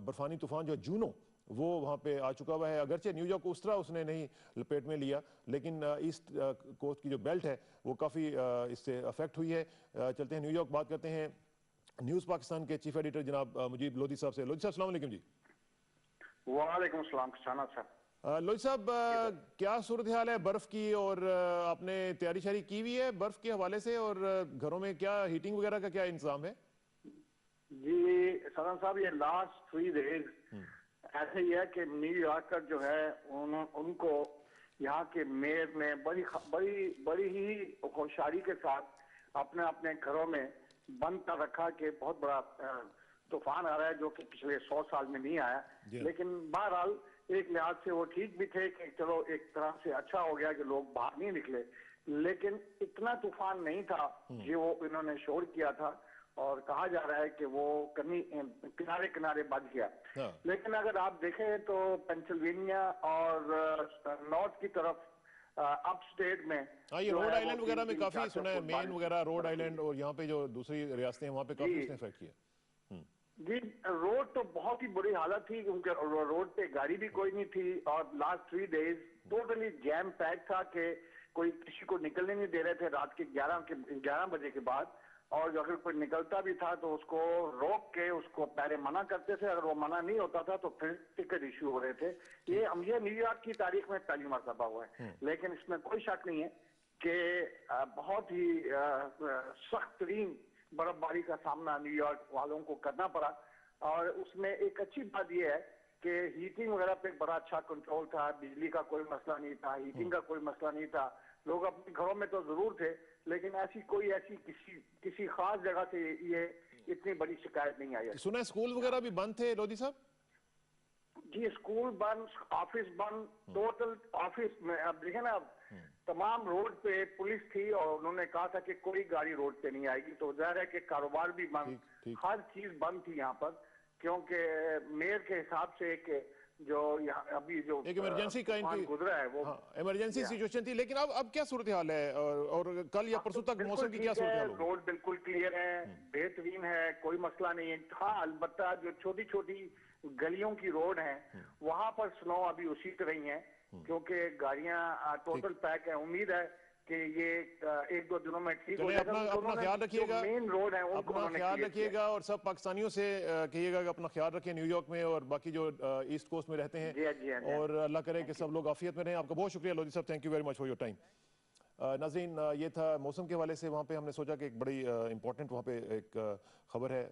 बर्फानी तूफान जो जूनो वो वहाँ पे आ चुका हुआ है। अगरचे न्यूयॉर्क उस तरह उसने नहीं लपेट में लिया, लेकिन ईस्ट कोस्ट की जो बेल्ट है वो काफ़ी इससे अफेक्ट हुई है। चलते हैं न्यूयॉर्क, बात करते हैं न्यूज़ पाकिस्तान के चीफ एडिटर जनाब मुजीब लोधी साहब से। लोधी साहब अस्सलाम वालेकुम जी।
वालेकुम सलाम खसाना साहब।
लोधी साहब, क्या सूरत हाल है बर्फ की, और आपने तैयारी शारी की हुई है बर्फ के हवाले से, और घरों में क्या हीटिंग वगैरह का क्या इंतजाम है?
जी सदन साहब, ये लास्ट 3 डेज ऐसे ही है कि न्यूयॉर्कर जो है उनको यहाँ के मेयर ने बड़ी ही होशियारी के साथ अपने अपने घरों में बंद कर रखा कि बहुत बड़ा तूफान आ रहा है जो कि पिछले 100 साल में नहीं आया। लेकिन बहरहाल एक लिहाज से वो ठीक भी थे कि चलो एक तरह से अच्छा हो गया कि लोग बाहर नहीं निकले, लेकिन इतना तूफान नहीं था जो वो इन्होंने शोर किया था, और कहा जा रहा है कि वो किनारे किनारे बच गया। लेकिन अगर आप देखें तो पेंसिल्वेनिया और नॉर्थ की तरफ अप स्टेट में
ये रोड आइलैंड वगैरह में काफी सुना है, मेन वगैरह रोड आइलैंड और यहाँ पे जो दूसरी रियासतें हैं वहाँ पे काफी उसने इफेक्ट किया।
जी रोड तो बहुत ही बुरी हालत थी, क्योंकि रोड पे गाड़ी भी कोई नहीं थी, और last 3 days totally jam pack था कि कोई किसी को निकलने नहीं दे रहे थे रात के 11 बजे के बाद। और अगर कोई निकलता भी था तो उसको रोक के उसको पहले मना करते थे, अगर वो मना नहीं होता था तो फिर टिकट इश्यू हो रहे थे। ये न्यूयॉर्क की तारीख में पहली मरतबा हुआ है। लेकिन इसमें कोई शक नहीं है कि बहुत ही सख्त तरीन बर्फबारी का सामना न्यूयॉर्क वालों को करना पड़ा। और उसमें एक अच्छी बात यह है कि हीटिंग वगैरह पे बड़ा अच्छा कंट्रोल था, बिजली का कोई मसला नहीं था, हीटिंग का कोई मसला नहीं था। लोग अपने घरों में तो जरूर थे, लेकिन ऐसी किसी खास जगह से ये इतनी बड़ी शिकायत नहीं आई।
सुना है स्कूल वगैरह भी बंद थे लोधी साहब?
जी स्कूल बंद, ऑफिस बंद, टोटल ऑफिस में। अब देखे ना, तमाम रोड पे पुलिस थी और उन्होंने कहा था कि कोई गाड़ी रोड पे नहीं आएगी, तो जाहिर है कि कारोबार भी बंद, हर चीज बंद थी यहाँ पर, क्योंकि मेयर के हिसाब से जो यहाँ अभी जो
एक इमरजेंसी का
गुजरा है वो
इमरजेंसी सिचुएशन थी। लेकिन अब क्या सूरत हाल है, और कल या परसों तक मौसम की क्या सूरत हाल होगी?
रोड बिल्कुल क्लियर है, बेहतरीन है, कोई मसला नहीं है। हाँ अलबत्ता जो छोटी छोटी गलियों की रोड है वहां पर स्नो अभी उसी तरह ही है, क्योंकि गाड़ियां टोटल पैक है। उम्मीद है कि ये 1-2 दिनों में ठीक हो जाएगा।
अपना ख्याल रखिएगा,
मेन रोड है
अपना ख्याल रखिएगा, और सब पाकिस्तानियों से कहिएगा कि अपना ख्याल रखें न्यूयॉर्क में और बाकी जो ईस्ट कोस्ट में रहते हैं। और अल्लाह करे कि सब लोग आफियत में रहें। आपका बहुत शुक्रिया लोधी साहब, thank you very much for your time. नाज़रीन, ये था मौसम के हवाले से। वहाँ पे हमने सोचा कि एक बड़ी इंपॉर्टेंट वहाँ पे एक खबर है,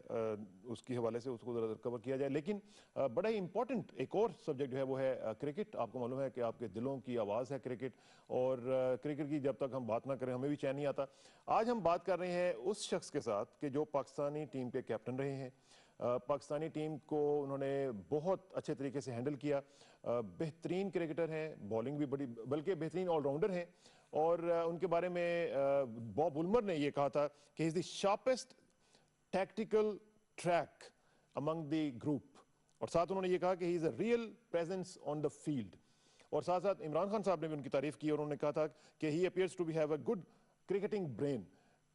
उसके हवाले से उसको ज़रा कवर किया जाए। लेकिन बड़ा ही इंपॉर्टेंट एक और सब्जेक्ट जो है वो है क्रिकेट। आपको मालूम है कि आपके दिलों की आवाज़ है क्रिकेट, और क्रिकेट की जब तक हम बात ना करें हमें भी चैन नहीं आता। आज हम बात कर रहे हैं उस शख्स के साथ कि जो पाकिस्तानी टीम के कैप्टन रहे हैं। पाकिस्तानी टीम को उन्होंने बहुत अच्छे तरीके से हैंडल किया। बेहतरीन क्रिकेटर हैं, बॉलिंग भी बड़ी, बल्कि बेहतरीन ऑलराउंडर हैं। और उनके बारे में बॉब उल्मर ने ये कहा था कि he is the sharpest tactical track among the group, और साथ उन्होंने ये कहा कि he is a real presence on the field. और साथ साथ इमरान खान साहब ने भी उनकी तारीफ की और उन्होंने कहा था कि he appears to be have a good cricketing brain.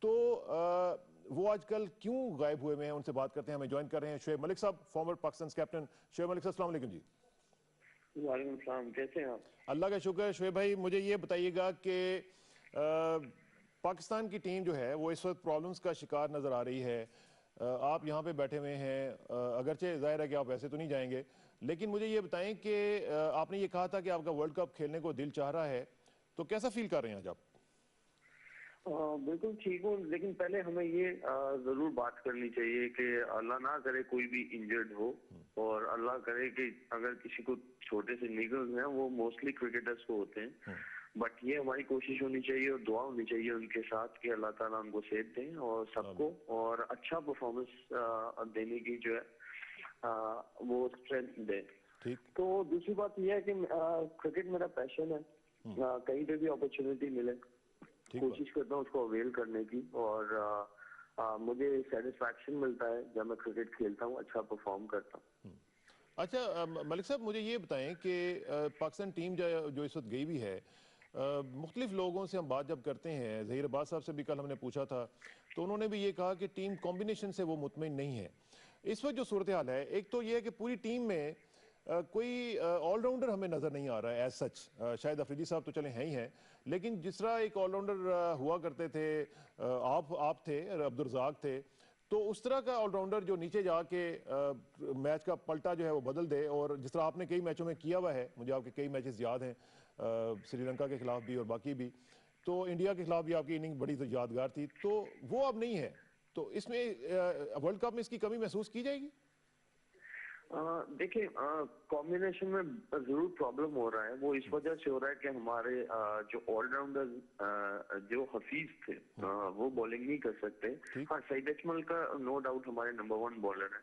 तो वो आजकल क्यों गायब हुए हैं, उनसे बात करते हैं। हमें ज्वाइन कर रहे हैं शुएब मलिक साहब, फॉर्मर पाकिस्तान कैप्टन। शुएब मलिक साहब अस्सलाम वालेकुम जी।
वालेकुम सलाम, कैसे हैं आप?
अल्लाह का शुक्र है। शोएब भाई, मुझे ये बताइएगा कि पाकिस्तान की टीम जो है वो इस वक्त प्रॉब्लम्स का शिकार नज़र आ रही है। आप यहाँ पे बैठे हुए हैं, अगरचे जाहिर है कि आप वैसे तो नहीं जाएंगे, लेकिन मुझे ये बताएं कि आपने ये कहा था कि आपका वर्ल्ड कप खेलने को दिल चाह रहा है, तो कैसा फील कर रहे हैं आज आप?
बिल्कुल ठीक हूँ, लेकिन पहले हमें ये जरूर बात करनी चाहिए कि अल्लाह ना करे कोई भी इंजर्ड हो, और अल्लाह करे कि अगर किसी को छोटे से निगल्स हैं, वो मोस्टली क्रिकेटर्स को होते हैं, बट ये हमारी कोशिश होनी चाहिए और दुआ होनी चाहिए उनके साथ कि अल्लाह ताला उनको सेहत दें और सबको, और अच्छा परफॉर्मेंस देने की जो है वो स्ट्रेंथ दे।
ठीक।
तो दूसरी बात यह है कि क्रिकेट मेरा पैशन है, कहीं पे भी अपॉर्चुनिटी मिले कोशिश करता हूँ उसको अवेल करने की, और मुझे सेटिस्फैक्शन मिलता है जब मैं क्रिकेट खेलता हूँ, अच्छा परफॉर्म करता हूँ।
अच्छा मलिक साहब, मुझे ये बताएं कि पाकिस्तान टीम जो इस वक्त गई हुई है, मुख्तलिफ लोगों से हम बात जब करते हैं, ज़हीर अब्बास साहब से भी कल हमने पूछा था, तो उन्होंने भी ये कहा कि टीम कॉम्बिनेशन से वो मुतमिन नहीं है। इस वक्त जो सूरत हाल है, एक तो ये है कि पूरी टीम में कोई ऑलराउंडर हमें नज़र नहीं आ रहा है एज सच। शायद अफरीदी साहब तो चले हैं ही हैं, लेकिन जिस तरह एक ऑलराउंडर हुआ करते थे, आप थे, अब्दुल रज़ाक थे, तो उस तरह का ऑलराउंडर जो नीचे जाके मैच का पलटा जो है वो बदल दे, और जिस तरह आपने कई मैचों में किया हुआ है, मुझे आपके कई मैचेस याद हैं, श्रीलंका के खिलाफ भी और बाकी भी, तो इंडिया के खिलाफ भी आपकी इनिंग बड़ी तो यादगार थी, तो वो अब नहीं है। तो इसमें वर्ल्ड कप में इसकी कमी महसूस की जाएगी?
देखिए, कॉम्बिनेशन में जरूर प्रॉब्लम हो रहा है, वो इस वजह से हो रहा है कि हमारे जो ऑलराउंडर जो हफीज थे वो बॉलिंग नहीं कर सकते। हाँ, सईद अजमल का नो डाउट हमारे नंबर 1 बॉलर है,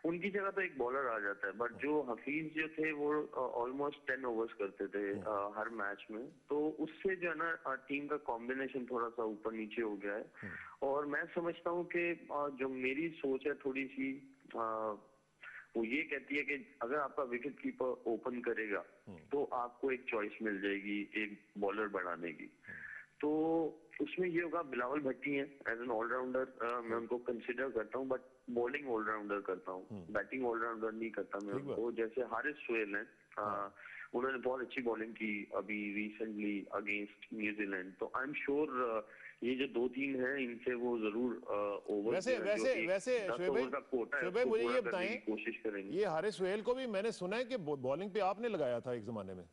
उनकी जगह तो एक बॉलर आ जाता है, बट जो हफीज जो थे वो ऑलमोस्ट 10 ओवर्स करते थे हर मैच में, तो उससे जो है ना टीम का कॉम्बिनेशन थोड़ा सा ऊपर नीचे हो गया है। और मैं समझता हूँ कि जो मेरी सोच है थोड़ी सी वो ये कहती है कि अगर आपका विकेट कीपर ओपन करेगा तो आपको एक चॉइस मिल जाएगी एक बॉलर बढ़ाने की। तो उसमें ये होगा, बिलावल भट्टी है एज एन ऑलराउंडर, मैं उनको कंसिडर करता हूँ, बट बॉलिंग ऑलराउंडर करता हूँ, बैटिंग ऑलराउंडर नहीं करता मैं उनको। जैसे हारिस सोहेल है, उन्होंने बहुत अच्छी बॉलिंग की अभी रिसेंटली अगेंस्ट न्यूजीलैंड, तो आई एम श्योर ये जो 2-3 हैं इनसे वो जरूर ओवर
वैसे शोएब, मुझे ये बताएं,
कोशिश करेंगे।
ये हारिस सोहेल को भी मैंने सुना है कि बॉलिंग पे आपने लगाया था एक जमाने में।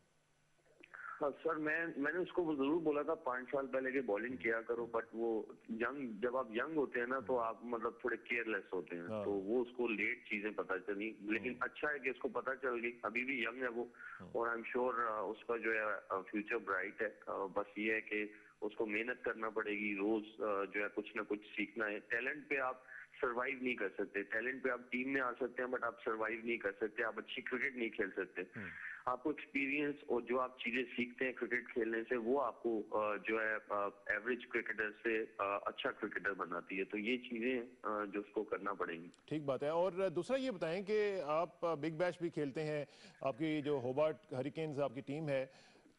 हाँ सर, मैंने उसको वो जरूर बोला था 5 साल पहले कि बॉलिंग किया करो, बट वो जब आप यंग होते हैं ना तो आप मतलब थोड़े केयरलेस होते हैं, तो वो उसको लेट चीजें पता चली, लेकिन अच्छा है कि उसको पता चल गई, अभी भी यंग है वो, और आई एम श्योर उसका जो है फ्यूचर ब्राइट है। बस ये है कि उसको मेहनत करना पड़ेगी, रोज जो है कुछ ना कुछ सीखना है। टैलेंट पे आप सरवाइव नहीं कर सकते, टैलेंट पे आप टीम में आ सकते हैं बट आप सरवाइव नहीं कर सकते, आप अच्छी क्रिकेट नहीं खेल सकते। आपको एक्सपीरियंस और जो आप चीजें सीखते हैं क्रिकेट खेलने से, वो आपको जो है एवरेज क्रिकेटर से अच्छा क्रिकेटर बनाती है, तो ये चीजें जो उसको करना पड़ेंगी।
ठीक बात है। और दूसरा ये बताएं कि आप बिग बैश भी खेलते हैं, आपकी जो होबार्ट हरिकेन्स आपकी टीम है,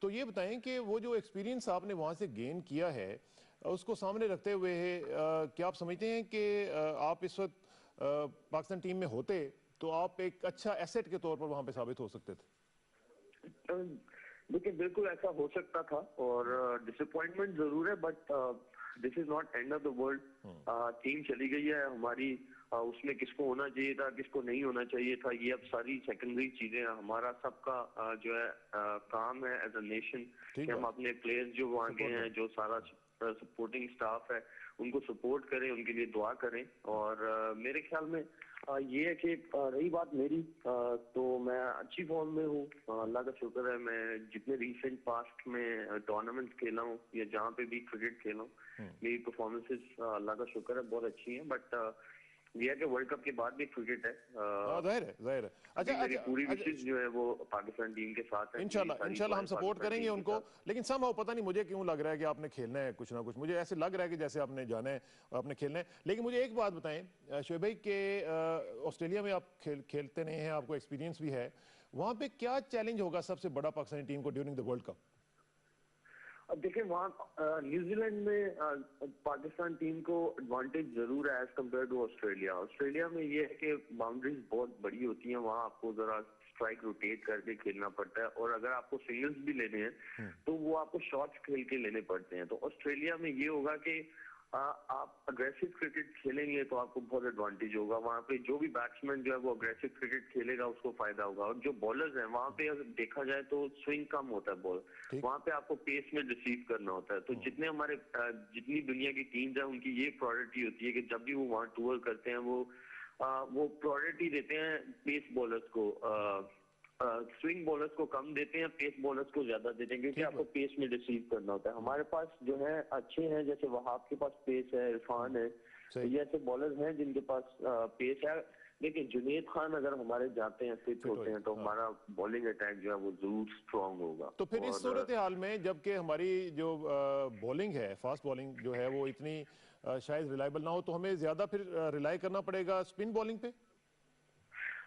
तो ये बताएं कि वो जो एक्सपीरियंस आपने वहाँ से गेन किया है, उसको सामने रखते हुए क्या आप समझते हैं कि आप इस वक्त पाकिस्तान टीम में होते तो आप एक अच्छा एसेट के तौर पर वहाँ पे साबित हो सकते थे?
देखिए, बिल्कुल ऐसा हो सकता था, और डिसअपॉइंटमेंट जरूर है, but this is not end of the world. Team चली गई है हमारी, उसमें किसको होना चाहिए था किसको नहीं होना चाहिए था, ये अब सारी सेकेंडरी चीजें हैं। हमारा सबका जो है काम है एज अ नेशन कि हम अपने प्लेयर्स जो वहाँ गए हैं, जो सारा सपोर्टिंग स्टाफ है, उनको सपोर्ट करें, उनके लिए दुआ करें। और मेरे ख्याल में ये है कि रही बात मेरी, तो मैं अच्छी फॉर्म में हूँ, अल्लाह का शुक्र है। मैं जितने रिसेंट पास्ट में टूर्नामेंट्स खेला हूँ या जहाँ पे भी क्रिकेट खेला हूँ, मेरी परफॉर्मेंसेस अल्लाह का शुक्र है बहुत अच्छी हैं, बट ये है कि वर्ल्ड कप के बाद भी क्रिकेट है,
जाहिर है। अच्छा,
मेरी पूरी विशेष जो है वो पाकिस्तान टीम के साथ है।
इंशाल्लाह हम सपोर्ट करेंगे उनको, लेकिन समहाउ पता नहीं मुझे क्यों लग रहा है कि आपने खेलना है कुछ ना कुछ, मुझे ऐसे लग रहा है कि जैसे आपने जाना है और आपने खेलना है। लेकिन मुझे एक बात बताएं शोएब भाई कि ऑस्ट्रेलिया में आप खेलते रहे हैं, आपको एक्सपीरियंस भी है, वहाँ पे क्या चैलेंज होगा सबसे बड़ा पाकिस्तानी टीम को ड्यूरिंग द वर्ल्ड कप?
अब देखिए, वहाँ न्यूजीलैंड में पाकिस्तान टीम को एडवांटेज जरूर है as compare to Australia. Australia में ये है कि बाउंड्रीज बहुत बड़ी होती हैं, वहाँ आपको जरा स्ट्राइक रोटेट करके खेलना पड़ता है, और अगर आपको सिंगल्स भी लेने हैं तो वो आपको शॉट्स खेल के लेने पड़ते हैं। तो ऑस्ट्रेलिया में ये होगा कि आप अग्रेसिव क्रिकेट खेलेंगे तो आपको बहुत एडवांटेज होगा। वहाँ पे जो भी बैट्समैन जो है वो अग्रेसिव क्रिकेट खेलेगा उसको फायदा होगा, और जो बॉलर्स हैं वहाँ पे अगर देखा जाए तो स्विंग कम होता है बॉल, वहाँ पे आपको पेस में रिसीव करना होता है। तो जितने हमारे जितनी दुनिया की टीम्स है उनकी ये प्रायोरिटी होती है कि जब भी वो वहाँ टूर करते हैं वो प्रायोरिटी देते हैं पेस बॉलर्स को, स्विंग बॉलर्स को कम देते हैं, पेस बॉलर्स को ज्यादा देते हैं, क्योंकि आपको पेस में रिसीव करना होता है। हमारे पास जो है अच्छे हैं, जैसे वहाब के पास पेस है, इरफान है, तो ये ऐसे बॉलर्स हैं जिनके पास पेस है। देखिए जुनेद खान अगर हमारे जाते हैं, फिट होते हैं, तो हमारा बॉलिंग अटैक जो है वो जरूर स्ट्रांग होगा।
तो फिर इस सूरत हाल में जबकि हमारी जो बॉलिंग है, फास्ट बॉलिंग जो है वो इतनी शायद रिलायबल ना हो, तो हमें ज्यादा फिर रिलाई करना पड़ेगा स्पिन बॉलिंग पे।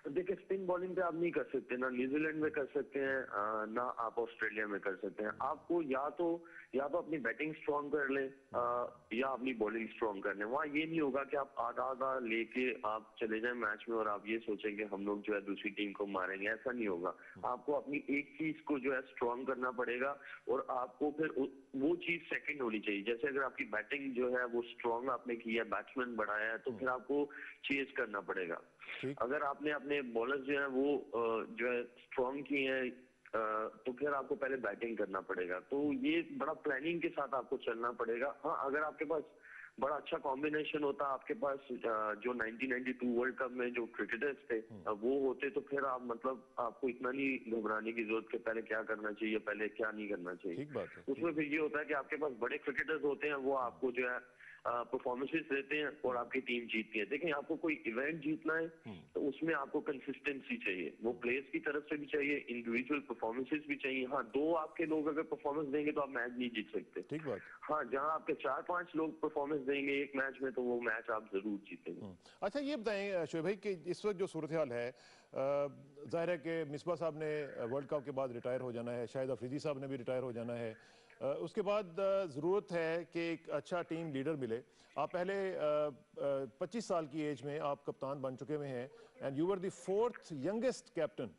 देखिए स्पिन बॉलिंग पे आप नहीं कर सकते, ना न्यूजीलैंड में कर सकते हैं, ना आप ऑस्ट्रेलिया में कर सकते हैं। आपको या तो अपनी बैटिंग स्ट्रांग कर लें या अपनी बॉलिंग स्ट्रांग कर लें। वहाँ ये नहीं होगा कि आप आधा लेके आप चले जाएं मैच में और आप ये सोचेंगे हम लोग जो है दूसरी टीम को मारेंगे, ऐसा नहीं होगा। आपको अपनी एक चीज को जो है स्ट्रांग करना पड़ेगा, और आपको फिर वो चीज सेकंड होनी चाहिए। जैसे अगर आपकी बैटिंग जो है वो स्ट्रांग आपने की है, बैट्समैन बढ़ाया है, तो फिर आपको चेज करना पड़ेगा। अगर आपने अपने बॉलर जो है वो जो है स्ट्रांग किए हैं, तो फिर आपको पहले बैटिंग करना पड़ेगा। तो ये बड़ा प्लानिंग के साथ आपको चलना पड़ेगा। हाँ, अगर आपके पास बड़ा अच्छा कॉम्बिनेशन होता, आपके पास जो 1992 वर्ल्ड कप में जो क्रिकेटर्स थे वो होते, तो फिर आप मतलब आपको इतना नहीं घबराने की जरूरत कि पहले क्या करना चाहिए, पहले क्या नहीं करना चाहिए।
ठीक बात है।
उसमें फिर ये होता है कि आपके पास बड़े क्रिकेटर्स होते हैं, वो आपको जो है परफॉर्मेंसेस देते हैं और आपकी टीम जीतती है। देखिए आपको कोई इवेंट जीतना है तो उसमें आपको कंसिस्टेंसी चाहिए, वो प्लेयर्स की तरफ से भी चाहिए, इंडिविजुअल परफॉर्मेंसेस भी चाहिए। हाँ, दो आपके लोग अगर परफॉर्मेंस देंगे तो आप मैच नहीं जीत सकते।
ठीक बात।
हाँ, जहाँ आपके 4-5 लोग परफॉर्मेंस देंगे एक मैच में तो वो मैच आप जरूर जीतेंगे।
अच्छा ये बताएं शोएब भाई कि इस वक्त जो सूरत हाल है, जाहिर है कि मिसबा साहब ने वर्ल्ड कप के बाद रिटायर हो जाना है, शायद अफरीदी साहब ने भी रिटायर हो जाना है, उसके बाद ज़रूरत है कि एक अच्छा टीम लीडर मिले। आप पहले 25 साल की एज में आप कप्तान बन चुके हुए हैं, and you were the 4th youngest captain,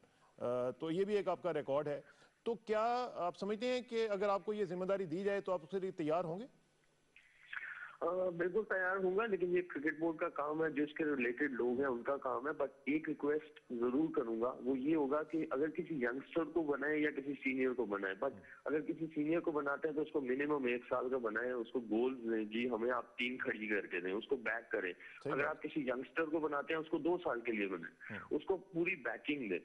तो ये भी एक आपका रिकॉर्ड है। तो क्या आप समझते हैं कि अगर आपको ये जिम्मेदारी दी जाए तो आप उसके लिए तैयार होंगे?
बिल्कुल तैयार होऊंगा, लेकिन ये क्रिकेट बोर्ड का काम है, जो इसके रिलेटेड लोग हैं उनका काम है। बट एक रिक्वेस्ट जरूर करूंगा, वो ये होगा कि अगर किसी यंगस्टर को बनाए या किसी सीनियर को बनाए, बट अगर किसी सीनियर को बनाते हैं तो उसको मिनिमम 1 साल का बनाए, उसको गोल्स दें, जी हमें आप टीम खड़ी करके दें, उसको बैक करें। अगर आप किसी यंगस्टर को बनाते हैं उसको 2 साल के लिए बनाए, उसको पूरी बैकिंग दें।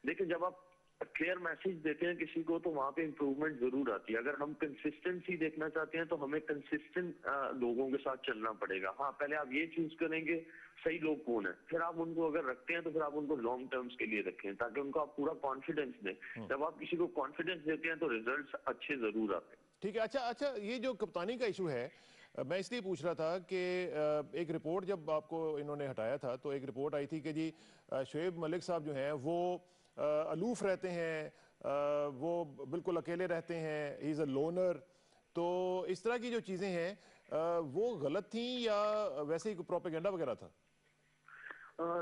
देखिए जब आप क्लियर मैसेज देते हैं किसी को तो वहां पे इंप्रूवमेंट जरूर आती है। अगर हम कंसिस्टेंसी देखना चाहते हैं तो हमें कंसिस्टेंट लोगों के साथ चलना पड़ेगा। हाँ, पहले आप ये चूज करेंगे सही लोग कौन है, फिर आप उनको अगर रखते हैं तो फिर आप उनको लॉन्ग टर्म्स के लिए रखें, ताकि उनको आप पूरा कॉन्फिडेंस दें। जब आप किसी को कॉन्फिडेंस देते हैं तो रिजल्ट अच्छे जरूर आते हैं।
ठीक है। अच्छा, ये जो कप्तानी का इशू है, मैं इसलिए पूछ रहा था कि एक रिपोर्ट जब आपको इन्होंने हटाया था तो एक रिपोर्ट आई थी कि जी शोएब मलिक साहब जो हैं वो अलूफ रहते हैं, वो बिल्कुल अकेले रहते हैं, ही इज़ अ लोनर। तो इस तरह की जो चीज़ें हैं वो गलत थी या वैसे ही प्रोपेगेंडा वगैरह था?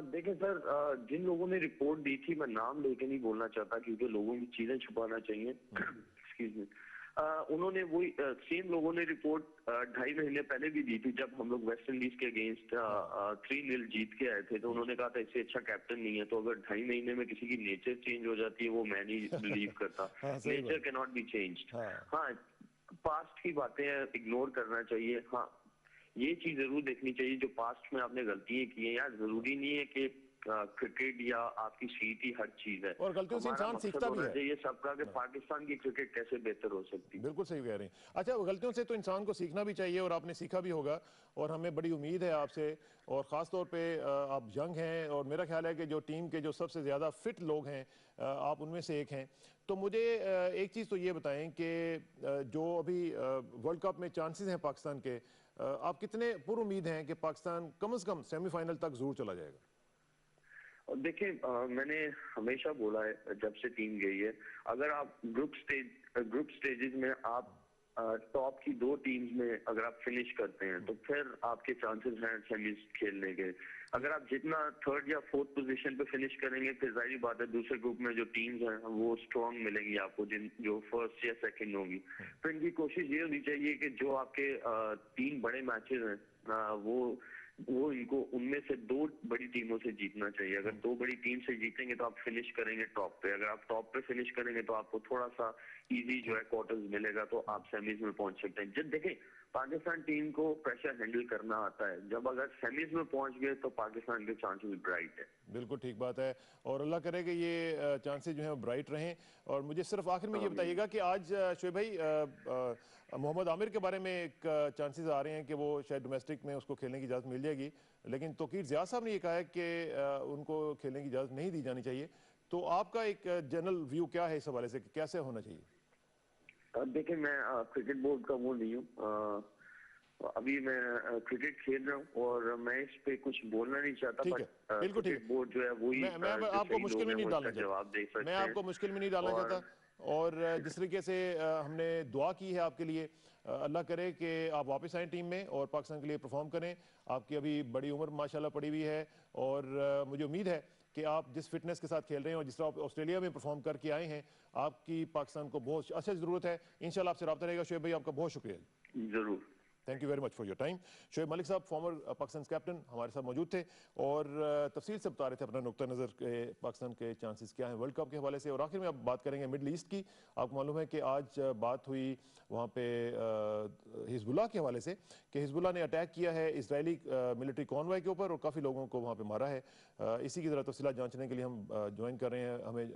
देखिए सर, जिन लोगों ने रिपोर्ट दी थी, मैं नाम लेके नहीं बोलना चाहता क्योंकि लोगों की चीजें छुपाना चाहिए, एक्सक्यूज मी। उन्होंने वही सेम लोगों ने रिपोर्ट 2.5 महीने पहले भी दी थी, जब हम लोग वेस्ट इंडीज के अगेंस्ट 3-0 जीत के आए थे। तो उन्होंने कहा था इससे अच्छा कैप्टन नहीं है। तो अगर 2.5 महीने में किसी की नेचर चेंज हो जाती है वो मैं नहीं बिलीव करता। Nature can not be changed. हाँ, पास्ट की बातें इग्नोर करना चाहिए। हाँ, ये चीज जरूर देखनी चाहिए जो पास्ट में आपने गलतियां की हैं। यार जरूरी नहीं है कि क्रिकेट या आपकी सीट ही हर चीज है,
और गलतियों से इंसान सीखता भी है।
ये सबका कि पाकिस्तान की क्रिकेट कैसे बेहतर हो सकती है।
बिल्कुल सही कह रहे हैं। अच्छा, गलतियों से तो इंसान को सीखना भी चाहिए और आपने सीखा भी होगा, और हमें बड़ी उम्मीद है आपसे, और ख़ास तौर पे आप यंग हैं और मेरा ख्याल है कि जो टीम के जो सबसे ज़्यादा फिट लोग हैं आप उनमें से एक हैं। तो मुझे एक चीज़ तो ये बताएं कि जो अभी वर्ल्ड कप में चांसेस हैं पाकिस्तान के, आप कितने पुरुम्मीद हैं कि पाकिस्तान कम से कम सेमीफाइनल तक जरूर चला जाएगा?
देखिए मैंने हमेशा बोला है जब से टीम गई है, अगर आप ग्रुप स्टेजेस में आप टॉप की 2 टीम्स में अगर आप फिनिश करते हैं तो फिर आपके चांसेस हैं सेमीज खेलने के। अगर आप जितना 3rd या 4th पोजीशन पे फिनिश करेंगे फिर जाहिर बात है दूसरे ग्रुप में जो टीम्स हैं वो स्ट्रांग मिलेंगी आपको, जो 1st या 2nd होगी। तो इनकी कोशिश ये होनी चाहिए कि जो आपके 3 बड़े मैचेस हैं वो इनको उनमें से 2 बड़ी टीमों से जीतना चाहिए। अगर 2 बड़ी टीम से जीतेंगे तो आप फिनिश करेंगे टॉप पे। अगर आप टॉप पे फिनिश करेंगे तो आपको थोड़ा सा इजी जो है क्वार्टर्स मिलेगा, तो आप सेमीज में पहुंच सकते हैं। जब देखें पाकिस्तान टीम को प्रेशर हैंडल करना आता है, जब अगर सेमीज में पहुंच गए तो पाकिस्तान के चांसेस ब्राइट है।
बिल्कुल ठीक बात है, और अल्लाह करे कि ये चांसेस जो हैं वो ब्राइट रहें। और मुझे सिर्फ आखिर में ये बताइएगा कि आज शोएब भाई मोहम्मद आमिर के बारे में एक चांसेस आ रहे हैं कि वो शायद डोमेस्टिक में उसको खेलने की इजाज़त मिल जाएगी, लेकिन तौकीर ज़िया साहब ने ये कहा है कि उनको खेलने की इजाज़त नहीं दी जानी चाहिए। तो आपका एक जनरल व्यू क्या है इस हवाले से, कैसे होना चाहिए?
देखिए मैं क्रिकेट बोर्ड का वो नहीं हूँ, अभी मैं क्रिकेट खेल रहा हूँ और मैं इस पे कुछ बोलना नहीं चाहता।
ठीक है, बिल्कुल ठीक है।
बोर्ड जो है वही
मैं आपको मुश्किल में नहीं डालना
जवाब दे सकते हैं।
मैं आपको मुश्किल में नहीं डालना चाहता, और जिस तरीके से हमने दुआ की है आपके लिए, अल्लाह करे कि आप वापस आएँ टीम में और पाकिस्तान के लिए परफॉर्म करें। आपकी अभी बड़ी उम्र माशाल्लाह पड़ी हुई है, और मुझे उम्मीद है कि आप जिस फिटनेस के साथ खेल रहे हैं और जिस तरह आप ऑस्ट्रेलिया में परफॉर्म करके आए हैं, आपकी पाकिस्तान को बहुत अच्छा ज़रूरत है। इंशाल्लाह आपसे रब्ता रहेगा। शोएब भाई आपका बहुत शुक्रिया।
जरूर,
thank you very much for your time. Shoaib Malik साहब फॉर्मर पाकिस्तान कैप्टन हमारे साथ मौजूद थे और तफसील से बता रहे थे अपना नुक्ता नज़र के पाकिस्तान के चांसेस क्या हैं वर्ल्ड कप के हवाले से। और आखिर में अब बात करेंगे मिडल ईस्ट की। आपको मालूम है कि आज बात हुई वहाँ पे हिजबुल्लाह के हवाले से कि हिजबुल्लाह ने अटैक किया है इजरायली मिलिट्री कॉन्वॉय के ऊपर और काफ़ी लोगों को वहाँ पर मारा है। इसी की ज़रा तफसीलात जांचने के लिए हम ज्वाइन कर रहे हैं हमें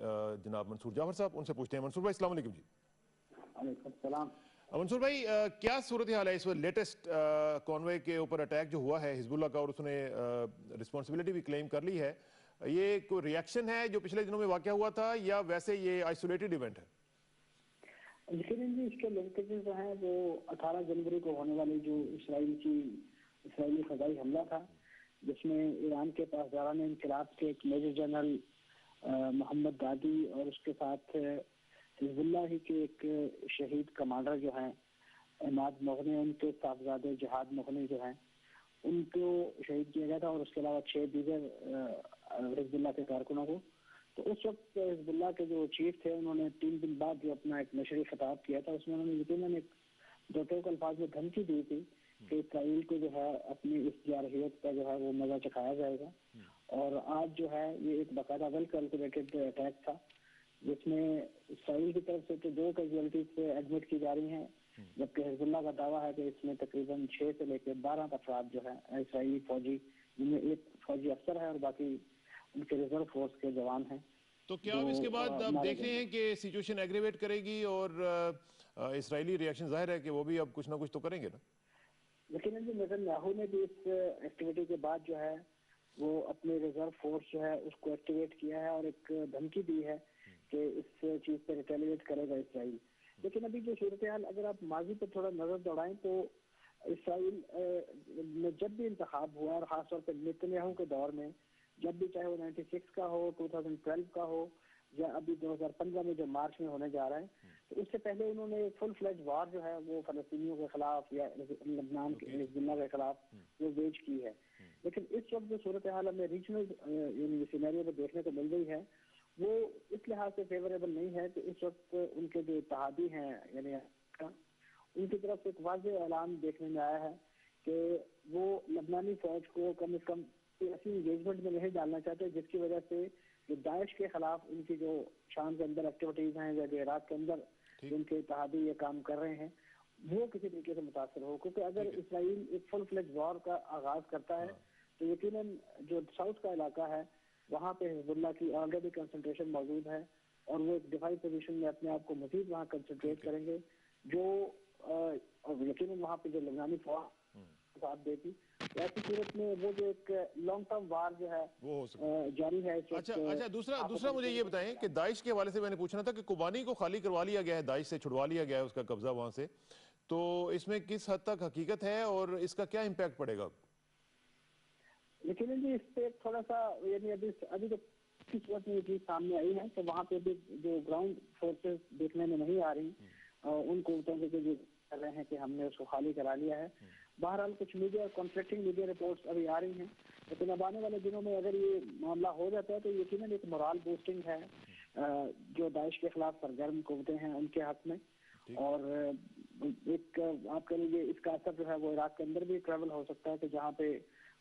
जनाब मंसूर जाफर साहब। उनसे पूछते हैं। मंसूर भाई अस्सलाम वालेकुम जी।
वालेकुम सलाम।
मंसूर भाई क्या सूरत हाल है इस वक्त लेटेस्ट कॉन्वे के ऊपर अटैक जो हुआ है हिजबुल्लाह का, और उसने रिस्पांसिबिलिटी भी क्लेम कर ली है, ये कोई रिएक्शन है जो पिछले दिनों में वाकया हुआ था या वैसे ये आइसोलेटेड इवेंट है?
यकीनन जी इसके लिंकेजेस जो हैं वो 18 जनवरी को होने वाली जो इस्राएली फजाई हमला था जिसमें ईरान के पासदारान इनकलाब के एक मेजर जनरल मोहम्मद दादी और उसके साथ हिजबुल्लाह ही के एक शहीद कमांडर जो हैं इमाद मुगनी, उनके साहबजादे जिहाद मुगनी जो हैं उनको शहीद किया गया था, और उसके अलावा 6 दीगर हिजबुल्लाह के कारकुनों को। तो उस वक्त हिजबुल्लाह के जो चीफ थे उन्होंने 3 दिन बाद जो अपना एक नशरी खिताब किया था उसमें उन्होंने यकीनन एक दो टोक अल्फाज में धमकी दी थी कि इसराइल को जो है अपनी इस जारहियत का जो है वो मजा चखाया जाएगा। और आज जो है ये एक बाकायदा वेल कैलकुलेटेड अटैक था जिसमें इसराइल की तरफ से तो 2 कैजुअलिटीज एडमिट की जा रही हैं, जबकि हिजबुल्लाह का दावा है कि इसमें तकरीबन 6 से लेकर 12 अफराद जो है इसराइली फौजी, जिनमें एक फौजी अफसर है और बाकी उनके रिजर्व फोर्स के जवान हैं।
तो क्या अब इसके बाद आप देख रहे हैं कि सिचुएशन एग्रेवेट करेगी और इसराइली रिएक्शन जाहिर है कि वो भी अब कुछ ना कुछ तो करेंगे ना?
लेकिन नेतन्याहू ने भी इस एक्टिविटी के बाद जो है वो अपने रिजर्व फोर्स जो है उसको एक्टिवेट किया है और एक धमकी दी है कि इस चीज पर रिटेलिएट करेगा इसराइल। लेकिन अभी जो सूरत हाल अगर आप माजी पर थोड़ा नजर दौड़ाएं तो इसराइल में जब भी इंतखाब हुआ और खासतौर पर नेतन्याहू के दौर में जब भी, चाहे वो 96 का हो, 2012 का हो या अभी 2015 में जो मार्च में होने जा रहा है, तो उससे पहले उन्होंने फुल फ्लेज वार जो है वो फलस्तीनियों के खिलाफ या लबनान के हिजबुल्लाह के खिलाफ वो वेज की है। लेकिन इस वक्त जो सूरत हाल हमें रीजनल सिनेरियो में देखने को मिल रही है वो इस लिहाज से फेवरेबल नहीं है कि इस वक्त उनके जो इत्तेहादी हैं यानी उनकी तरफ से एक वाज़ेह ऐलान देखने में आया है कि वो लबनानी फौज को कम से कम ऐसी इंगेजमेंट में नहीं डालना चाहते जिसकी वजह से जो दाइश के खिलाफ उनकी जो शाम के अंदर एक्टिविटीज हैं या जो इराक के अंदर उनके इत्तेहादी ये काम कर रहे हैं वो किसी तरीके से मुतासर हो। क्योंकि अगर इसराइल एक फुल फ्लेज वॉर का आगाज करता है तो यकीनन जो साउथ का इलाका है वहाँ पे हिजबुल्लाह की ऑलरेडी कंसंट्रेशन मौजूद है और वो एक डिफाइव पोजीशन में अपने आप को मजीद वहाँ कंसंट्रेट करेंगे जो यकीनन वहाँ पे जो लबनानी फौज साथ देती। ऐसी सूरत में वो जो एक लॉन्ग टर्म वार जो है वो जारी है।
अच्छा दूसरा मुझे ये बताएं कि दाइश के हवाले से मैंने पूछना था कि कुबानी को खाली करवा लिया गया है, दाइश से छुड़वा लिया गया है उसका कब्जा वहां से, तो इसमें किस हद तक हकीकत है और इसका क्या इम्पैक्ट पड़ेगा?
लेकिन जी इस पे थोड़ा सा यानी अभी तो किस वक्त में ये चीज सामने आई है तो वहाँ पे भी जो ग्राउंड फोर्सेस देखने में नहीं आ रही, उन कुव्वतों के जो कि हमने उसको खाली करा लिया है। बहरहाल कुछ मीडिया कॉन्फ्लिक्टिंग मीडिया रिपोर्ट्स अभी आ रही हैं, लेकिन अब आने वाले दिनों में अगर ये मामला हो जाता है तो यकीनन एक मोरल बूस्टिंग है जो दाइश के खिलाफ सरगर्म कुव्वतें हैं उनके हक में, और एक आप कह लीजिए इसका असर जो है वो इराक के अंदर भी ट्रेवल हो सकता है कि जहाँ पे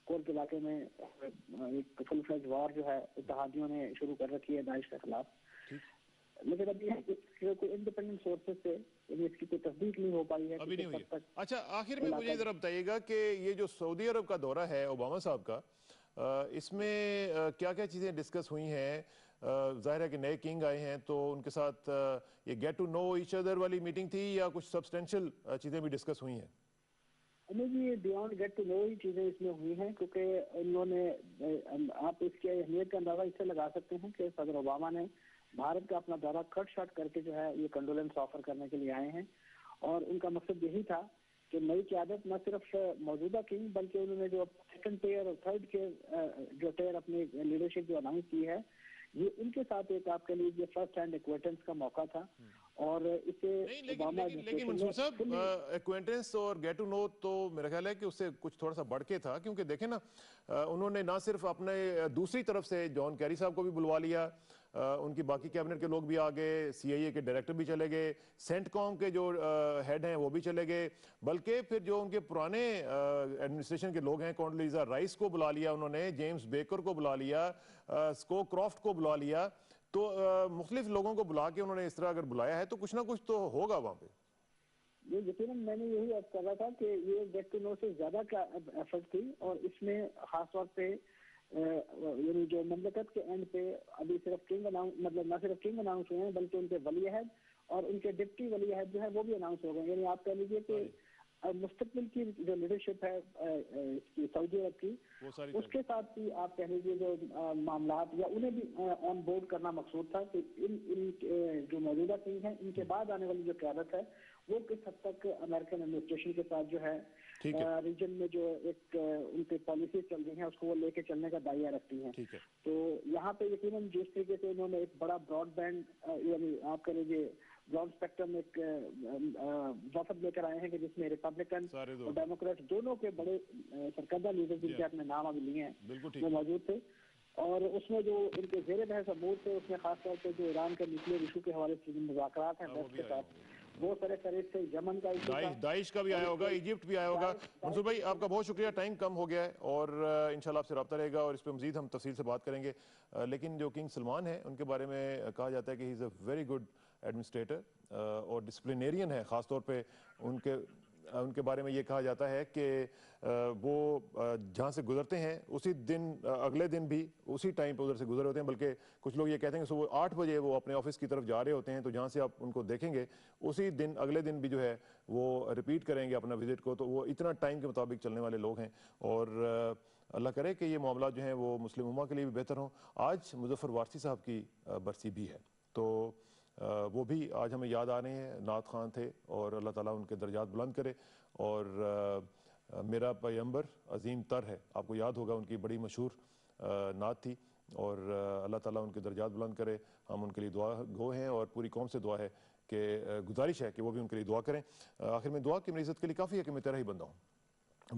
कुर्द इलाके में एक फुल फ्लेज वॉर जो है इत्तेहादियों ने शुरू कर रखी है दाइश के खिलाफ। लेकिन अभी कोई इंडिपेंडेंट सोर्सेज से इसकी कोई तस्दीक नहीं हो पाई है
अभी नहीं हुई है। अच्छा, आखिर में मुझे जरा बताइएगा कि ये जो सऊदी अरब का दौरा है ओबामा साहब का, इसमें क्या क्या चीज़ें डिस्कस हुई हैं? जाहिर है कि नए किंग आए हैं तो उनके साथ ये get to know each other वाली मीटिंग थी या कुछ सब्सटेंशियल चीज़ें भी डिस्कस हुई हैं?
नहीं जी, ये बियॉन्ड गेट टू नो ही चीज़ें इसमें हुई हैं, क्योंकि इन्होंने आप इसकी अहमियत का अंदाजा इससे लगा सकते हैं कि सदर ओबामा ने भारत का अपना दौरा कट शॉट करके जो है ये कंडोलेंस ऑफर करने के लिए आए हैं, और उनका मकसद यही था कि नई क़यादत न सिर्फ मौजूदा किंग बल्कि उन्होंने जो सेकंड टेयर और थर्ड के जो टेयर अपनी लीडरशिप जो अनाउंस की है, ये उनके साथ एक आपके लिए फर्स्ट हैंड एक्वेंटेंस का मौका था। और इसे
लेकिन मंसूर साहब, एक्वेंटेंस और गेट टू नो तो मेरा ख्याल है कि उससे कुछ थोड़ा सा बढ़ के था, क्योंकि देखें ना, उन्होंने ना सिर्फ अपने दूसरी तरफ से जॉन कैरी साहब को भी बुलवा लिया, उनकी बाकी कैबिनेट के लोग भी आ गए, CIA के डायरेक्टर भी चले गए, सेंटकॉम के जो हेड हैं वो भी चले गए, बल्कि फिर जो उनके पुराने एडमिनिस्ट्रेशन के लोग हैं, कॉन्डोलीजा राइस को बुला लिया उन्होंने, जेम्स बेकर को बुला लिया, स्को क्रॉफ्ट को बुला लिया। तो मुख्तलिफ लोगों को बुला के उन्होंने इस तरह अगर बुलाया है तो कुछ ना कुछ तो होगा वहां पे।
ये यकीनन मैंने यही अर्ज कर रहा था कि ये गेट टू नो से ज्यादा का एफर्ट थी, और इसमें खास तौर पे यानी जो ममलकत के एंड पे अभी सिर्फ किंग अनाउंस, मतलब न सिर्फ किंग अनाउंस हुए हैं बल्कि उनके वली अहद और उनके डिप्टी वली अहद जो है वो भी अनाउंस हो गए। यानी आप कह लीजिए कि मुस्तकबिल की जो लीडरशिप है सऊदी अरब की, उसके साथ भी आप कह लीजिए जो मामलात या उन्हें भी ऑन बोर्ड करना मकसूद था कि इन जो मौजूदा किंग हैं इनके बाद आने वाली जो क़यादत है वो किस हद तक अमेरिकन एडमिनिस्ट्रेशन के साथ जो है रीजन में जो एक उनकी पॉलिसी चल रही है उसको वो लेके चलने का दायरा रखती हैं। तो यहाँ पे यकीनन जिस तरीके से उन्होंने एक बड़ा ब्रॉडबैंड यानी आप कह लीजिए ब्रॉड स्पेक्ट्रम एक वफद लेकर आए हैं कि जिसमें रिपब्लिकन और डेमोक्रेट दोनों के बड़े सरकर्दा लीडर जिनके अपने नाम अभी लिए हैं वो मौजूद थे, और उसमें जो इनके ज़ेरे बहस अमूर थे उसमें खासतौर पर जो ईरान के न्यूक्लियर इशू के हवाले से मुज़ाकरात हैं वेस्ट के साथ, वो सारे करीब से यमन का
दाइश का भी आया होगा, इजिप्ट भी आया होगा। मंसूर भाई आपका बहुत शुक्रिया, टाइम कम हो गया है और इंशाल्लाह आपसे रब्ता रहेगा और इस पर मजीद हम तफसील से बात करेंगे। लेकिन जो किंग सलमान है उनके बारे में कहा जाता है कि he is a very good administrator और डिसिप्लिनेरियन है। ख़ासतौर पे उनके बारे में ये कहा जाता है कि वो जहाँ से गुजरते हैं उसी दिन अगले दिन भी उसी टाइम पे उधर से गुजरे होते हैं, बल्कि कुछ लोग ये कहते हैं कि सुबह 8 बजे वो अपने ऑफिस की तरफ जा रहे होते हैं, तो जहाँ से आप उनको देखेंगे उसी दिन अगले दिन भी जो है वो रिपीट करेंगे अपना विजिट को। तो वो इतना टाइम के मुताबिक चलने वाले लोग हैं और अल्लाह करे कि ये मामला जो हैं वो मुस्लिम उम्मा के लिए भी बेहतर हों। आज मुज़फ़्फ़र वारसी साहब की बरसी भी है, तो वो भी आज हमें याद आ रहे हैं। नात खान थे और अल्लाह ताला उनके दर्जात बुलंद करे। और मेरा पैगंबर अजीम तर है, आपको याद होगा उनकी बड़ी मशहूर नात थी, और अल्लाह ताला उनके दर्जात बुलंद करे। हम उनके लिए दुआ गो हैं और पूरी कौम से दुआ है कि गुजारिश है कि वो भी उनके लिए दुआ करें। आखिर में दुआ कि मेरी इज़्ज़त के लिए काफ़ी है कि मैं तेरा ही बंदा हूँ,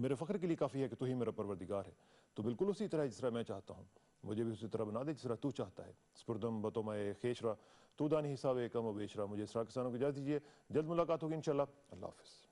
मेरे फ़ख्र के लिए काफ़ी है कि तू ही मेरा परवरदिगार है। तो बिल्कुल उसी तरह जिस तरह मैं चाहता हूँ मुझे भी उसी तरह बना दे जिस तरह तू चाहता है। स्पुरदम बतोमाए खेशरा तू दानी हिसाब कम व बेशरा। मुझे इसरा किसानों को इजाज़त दीजिए, जल्द मुलाकात होगी इंशाल्लाह। अल्लाह हाफ़िज़।